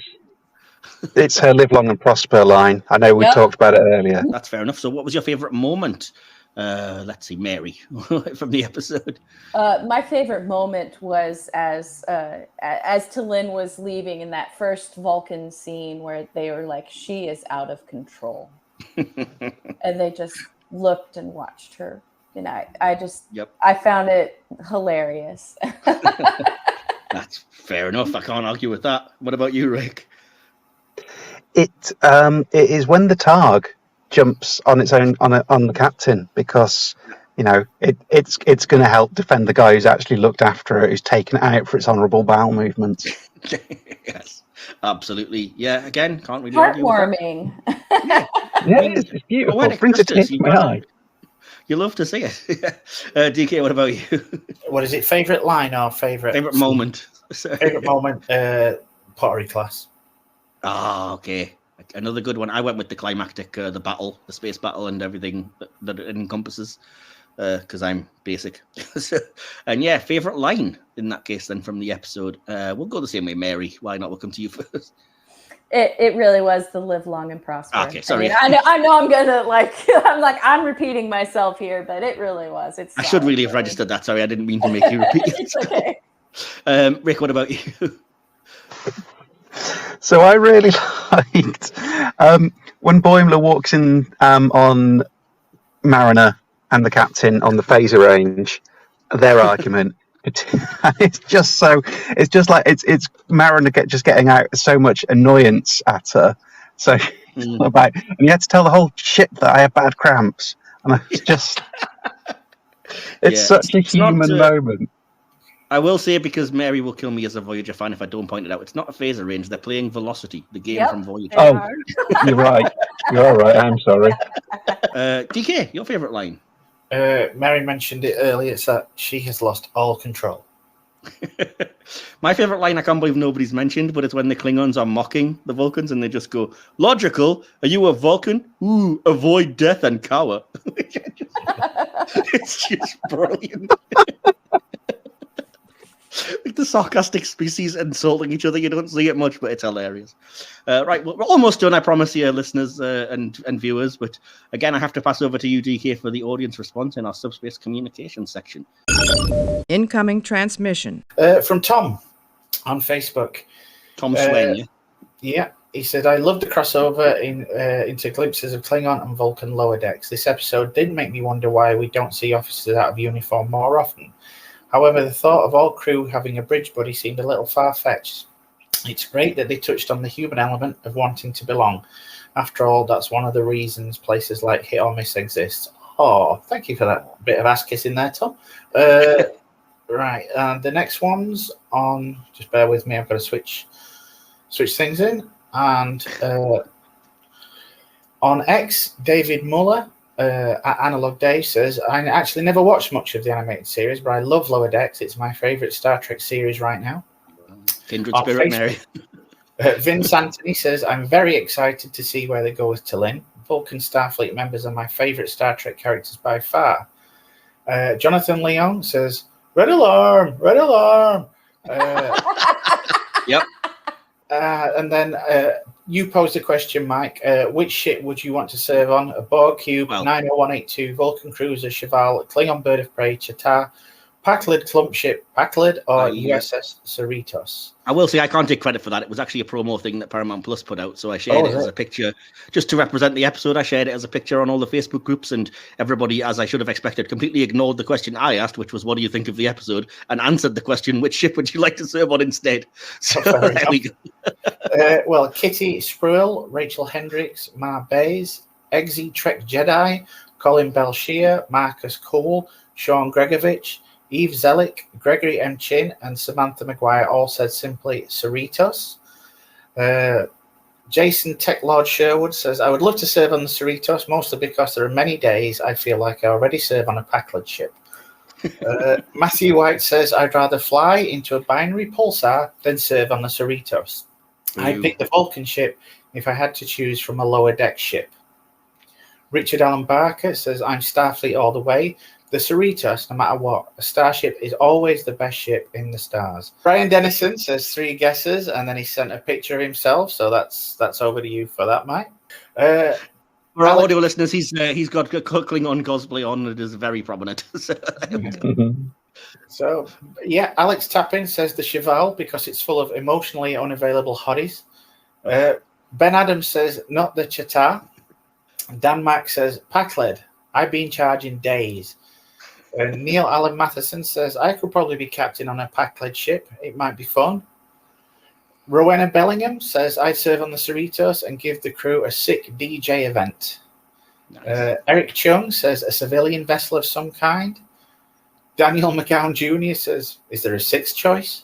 It's her live long and prosper line. I know we talked about it earlier. That's fair enough. So what was your favorite moment? Let's see, Mary, from the episode. My favorite moment was as T'Lyn was leaving in that first Vulcan scene where they were like, she is out of control. And they just looked and watched her. And I found it hilarious. That's fair enough. I can't argue with that. What about you, Rick? It is when the Targ jumps on its own on the captain, because it's going to help defend the guy who's actually looked after it, who's taken it out for its honourable bowel movements. Yes, absolutely. Yeah, again, can't really argue with that. Heartwarming. Yeah, it's beautiful. Poetic Brings a tear justice, to my eye. You love to see it. DK, what about you? What is it? Favourite line or favourite moment? Favourite moment? Pottery class. Ah, okay. Another good one. I went with the climactic, the battle, the space battle, and everything that it encompasses, because I'm basic. And yeah, favourite line in that case then from the episode. We'll go the same way, Mary. Why not? We'll come to you first. It really was the live long and prosper. Okay, sorry. I know I'm gonna I'm repeating myself here, but it really was. I should really have registered that. Sorry, I didn't mean to make you repeat it. It's okay. Rick, what about you? So I really liked when Boimler walks in on Mariner and the captain on the phaser range, their argument. It's just Mariner getting out so much annoyance at her. So and you had to tell the whole ship that I have bad cramps, and it's just such a human moment. I will say, because Mary will kill me as a Voyager fan if I don't point it out, it's not a phaser range. They're playing Velocity, the game from Voyager. Oh, you're right. You're all right. I'm sorry. DK, your favourite line? Mary mentioned it earlier. It's that she has lost all control. My favourite line, I can't believe nobody's mentioned, but it's when the Klingons are mocking the Vulcans and they just go, "Logical? Are you a Vulcan? Ooh, avoid death and cower." It's just brilliant. Like the sarcastic species insulting each other. You don't see it much, but it's hilarious. Right, we're almost done, I promise you, listeners and viewers. But again, I have to pass over to you, DK, for the audience response in our subspace communication section. Incoming transmission. From Tom on Facebook. Tom Swain, yeah? Yeah, he said, "I love the crossover into glimpses of Klingon and Vulcan lower decks. This episode did make me wonder why we don't see officers out of uniform more often. However, the thought of all crew having a bridge buddy seemed a little far-fetched. It's great that they touched on the human element of wanting to belong. After all, that's one of the reasons places like Hit or Miss exist." Oh, thank you for that bit of ass-kissing there, Tom. Right, and the next one's on, just bear with me, I've got to switch things in. And on X, David Muller, at Analog Dave, says, "I actually never watched much of the animated series, but I love Lower Decks. It's my favourite Star Trek series right now." Kindred spirit, Mary. Vince Anthony says, "I'm very excited to see where they go with T'Lyn. Vulcan Starfleet members are my favourite Star Trek characters by far." Jonathan Leon says, "Red alarm, red alarm." Yep. And then you posed a question, Mike. Which ship would you want to serve on? A Borg Cube, 90182, Vulcan Cruiser, Cheval, Klingon Bird of Prey, Ch'Ta, Pakled Clump Ship, Pakled, or USS Cerritos? I will say I can't take credit for that. It was actually a promo thing that Paramount Plus put out, so I shared it as a picture just to represent the episode. I shared it as a picture on all the Facebook groups, and everybody, as I should have expected, completely ignored the question I asked, which was, "What do you think of the episode?" and answered the question, "Which ship would you like to serve on instead?" So there we go. Well, Kitty Spruill, Rachel Hendricks, Mar Bays, Eggsy Trek Jedi, Colin Belshear, Marcus Cole, Sean Gregovich, Eve Zellick, Gregory M. Chin, and Samantha Maguire all said simply Cerritos. Jason Tech Lord Sherwood says, "I would love to serve on the Cerritos, mostly because there are many days I feel like I already serve on a Pakled ship." Matthew White says, "I'd rather fly into a binary pulsar than serve on the Cerritos. I'd pick the Vulcan ship if I had to choose from a lower deck ship." Richard Allen Barker says, "I'm Starfleet all the way. The Cerritos, no matter what, a starship is always the best ship in the stars." Brian Dennison says 3 guesses, and then he sent a picture of himself. So that's over to you for that, Mike. For our audio listeners, he's got Klingon cosplay on. It is very prominent. So, yeah, Alex Tappin says the Cheval because it's full of emotionally unavailable hotties. Ben Adams says not the Ch'Ta. Dan Mack says Pakled. I've been charging days. Neil Allen Matheson says, I could probably be captain on a Pakled ship. It might be fun. Rowena Bellingham says, I serve on the Cerritos and give the crew a sick DJ event. Nice. Eric Chung says, a civilian vessel of some kind. Daniel McGowan Jr. says, is there a sixth choice?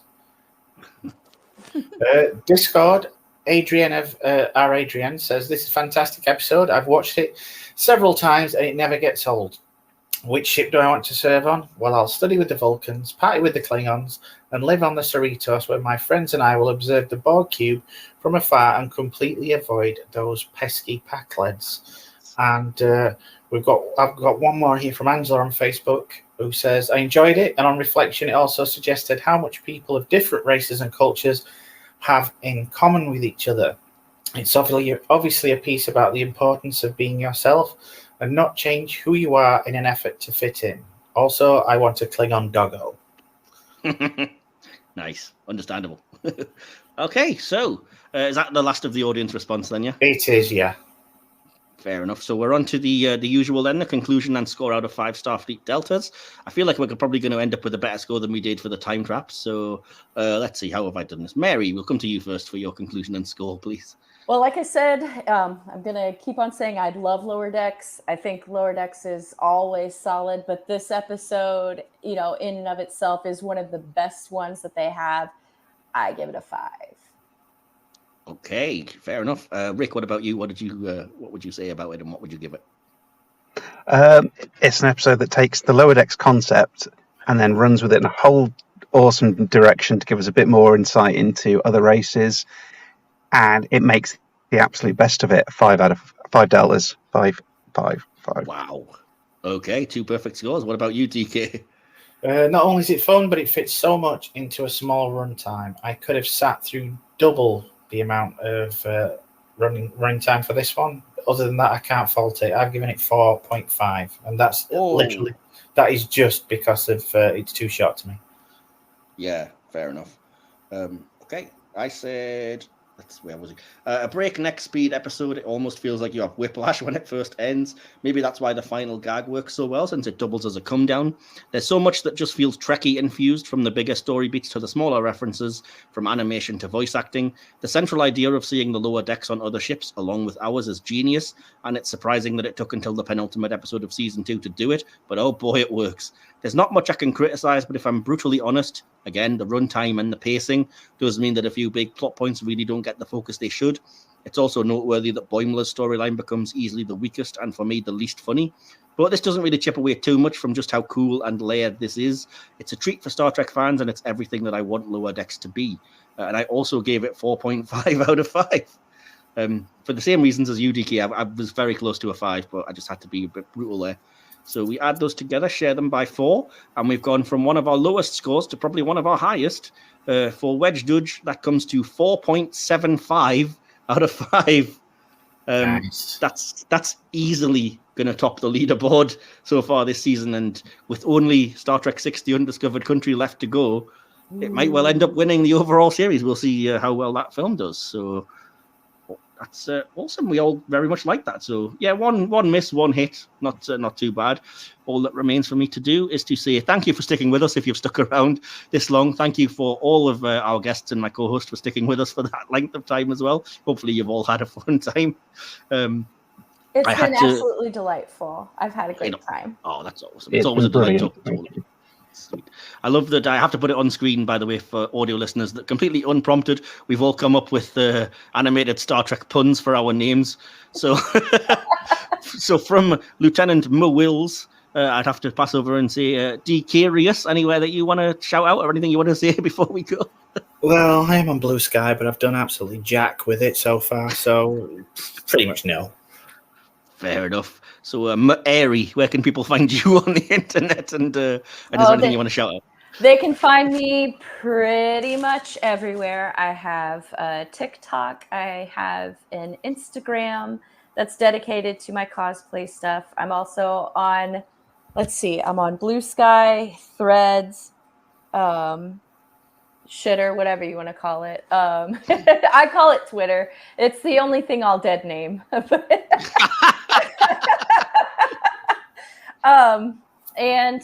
Discord, Adrienne of our Adrienne says, this is a fantastic episode. I've watched it several times and it never gets old. Which ship do I want to serve on? Well, I'll study with the Vulcans, party with the Klingons, and live on the Cerritos, where my friends and I will observe the Borg cube from afar and completely avoid those pesky Pakleds. And I've got one more here from Angela on Facebook, who says, I enjoyed it, and on reflection, it also suggested how much people of different races and cultures have in common with each other. It's obviously a piece about the importance of being yourself and not change who you are in an effort to fit in. Also, I want a Klingon doggo. Nice. Understandable. Okay, so is that the last of the audience response then, yeah? It is, yeah. Fair enough. So we're on to the usual then, the conclusion and score out of 5 Starfleet Deltas. I feel like we're probably going to end up with a better score than we did for the time traps. So let's see, how have I done this? Mary, we'll come to you first for your conclusion and score, please. Well, like I said, I'm going to keep on saying I love Lower Decks. I think Lower Decks is always solid, but this episode, in and of itself is one of the best ones that they have. I give it a 5. Okay, fair enough. Rick, what about you? What would you say about it, and what would you give it? It's an episode that takes the Lower Decks concept and then runs with it in a whole awesome direction to give us a bit more insight into other races, and it makes the absolute best of it. 5 out of 5 Deltas. 5. Wow. Okay, 2 perfect scores. What about you, DK? Not only is it fun, but it fits so much into a small runtime. I could have sat through double the amount of running time for this one. Other than that, I can't fault it. I've given it 4.5, and that's literally, that is just because of it's too short to me. Yeah, fair enough. Okay, I said, where was it? A breakneck speed episode. It almost feels like you have whiplash when it first ends. Maybe that's why the final gag works so well, since it doubles as a come down. There's so much that just feels Trekkie infused, from the bigger story beats to the smaller references, from animation to voice acting. The central idea of seeing the lower decks on other ships along with ours is genius, and it's surprising that it took until the penultimate episode of season 2 to do it, but oh boy, it works. There's not much I can criticize, but if I'm brutally honest, again, the runtime and the pacing does mean that a few big plot points really don't get the focus they should. It's also noteworthy that Boimler's storyline becomes easily the weakest and, for me, the least funny. But this doesn't really chip away too much from just how cool and layered this is. It's a treat for Star Trek fans, and it's everything that I want Lower Decks to be. And I also gave it 4.5 out of 5. For the same reasons as UDK, I was very close to a 5, but I just had to be a bit brutal there. So we add those together, share them by 4, and we've gone from one of our lowest scores to probably one of our highest. For Wej Duj, that comes to 4.75 out of 5. Nice. That's easily going to top the leaderboard so far this season, and with only Star Trek 6: The Undiscovered Country left to go, it might well end up winning the overall series. We'll see how well that film does. So that's awesome. We all very much like that. So yeah, one miss, one hit, not too bad. All that remains for me to do is to say thank you for sticking with us. If you've stuck around this long, thank you for all of our guests and my co-host for sticking with us for that length of time as well. Hopefully you've all had a fun time. It's been absolutely delightful. I've had a great time. Oh, that's awesome. It's always a delight. Sweet. I love that. I have to put it on screen, by the way, for audio listeners, that completely unprompted, we've all come up with animated Star Trek puns for our names. So, so from Lieutenant Mo Wills, I'd have to pass over and say, D-Curious, anywhere that you want to shout out or anything you want to say before we go? Well, I am on Blue Sky, but I've done absolutely jack with it so far, so pretty much no. Fair enough. So, Airy, where can people find you on the internet? And is there anything you want to shout out? They can find me pretty much everywhere. I have TikTok. I have an Instagram that's dedicated to my cosplay stuff. I'm also on, I'm on Blue Sky, Threads, Shitter, whatever you want to call it. I call it Twitter. It's the only thing I'll dead name. And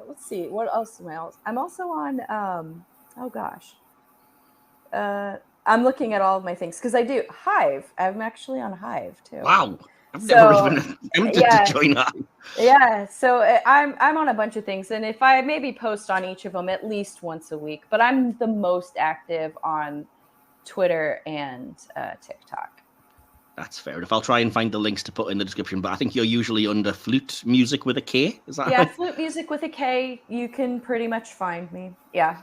let's see, what else am I on? I'm also on, oh gosh. I'm looking at all of my things because I do Hive. I'm actually on Hive too. Wow. I've never even attempted to join that. Yeah, so I'm on a bunch of things, and if I maybe post on each of them at least once a week, but I'm the most active on Twitter and TikTok. That's fair enough. I'll try and find the links to put in the description, but I think you're usually under flutemusik with a K. Is that right? Flutemusik with a K. You can pretty much find me. Yeah.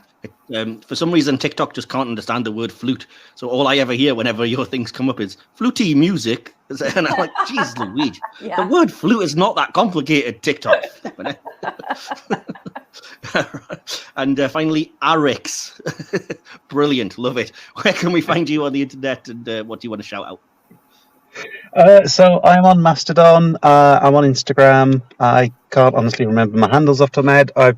For some reason, TikTok just can't understand the word flute. So all I ever hear whenever your things come up is flutey music. And I'm like, geez, Louise. Yeah. The word flute is not that complicated, TikTok. And finally, Arix. Brilliant. Love it. Where can we find you on the internet, and what do you want to shout out? So I'm on Mastodon. I'm on Instagram. I can't honestly remember my handles off the top of my head. I've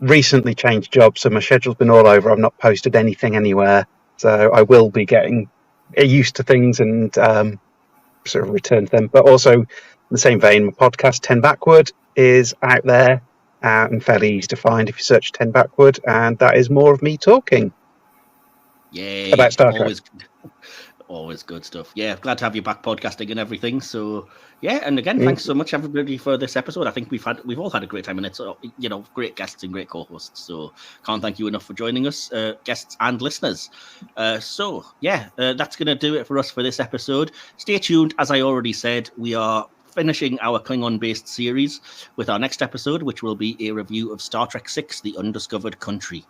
recently changed jobs, so my schedule's been all over. I've not posted anything anywhere, so I will be getting used to things and sort of return to them. But also, in the same vein, my podcast 10 Backward is out there and fairly easy to find if you search 10 Backward, and that is more of me talking. Yay! About Star Trek. Always good stuff. Yeah, glad to have you back podcasting and everything. So yeah, and again, thanks so much everybody for this episode. I think we've all had a great time, and it's great guests and great co-hosts. So can't thank you enough for joining us, guests and listeners. That's gonna do it for us for this episode. Stay tuned. As I already said, we are finishing our Klingon-based series with our next episode, which will be a review of Star Trek VI: The Undiscovered Country.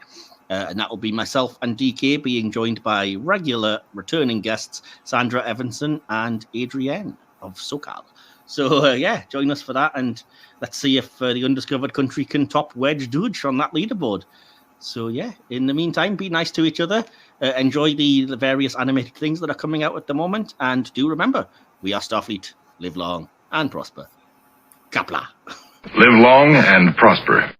And that will be myself and DK being joined by regular returning guests, Sandra Everson and Adrienne of SoCal. So, join us for that, and let's see if the Undiscovered Country can top Wej Duj on that leaderboard. So, in the meantime, be nice to each other, enjoy the various animated things that are coming out at the moment, and do remember, we are Starfleet. Live long and prosper. Kapla. Live long and prosper.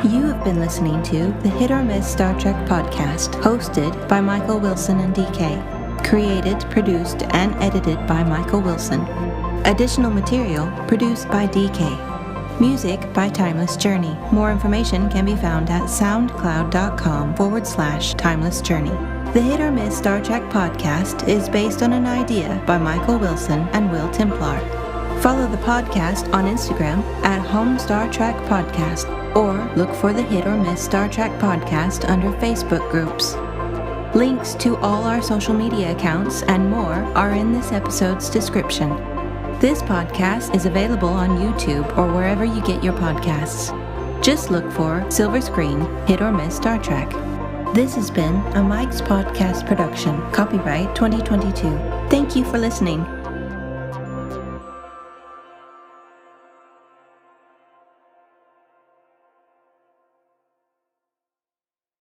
You have been listening to the Hit or Miss Star Trek podcast, hosted by Michael Wilson and DK. Created, produced, and edited by Michael Wilson. Additional material produced by DK. Music by Timeless Journey. More information can be found at soundcloud.com/Timeless Journey. The Hit or Miss Star Trek podcast is based on an idea by Michael Wilson and Will Templar. Follow the podcast on Instagram at HoM Star Trek Podcast, or look for the Hit or Miss Star Trek podcast under Facebook groups. Links to all our social media accounts and more are in this episode's description. This podcast is available on YouTube or wherever you get your podcasts. Just look for Silver Screen Hit or Miss Star Trek. This has been a Mike's Podcast production, copyright 2022. Thank you for listening.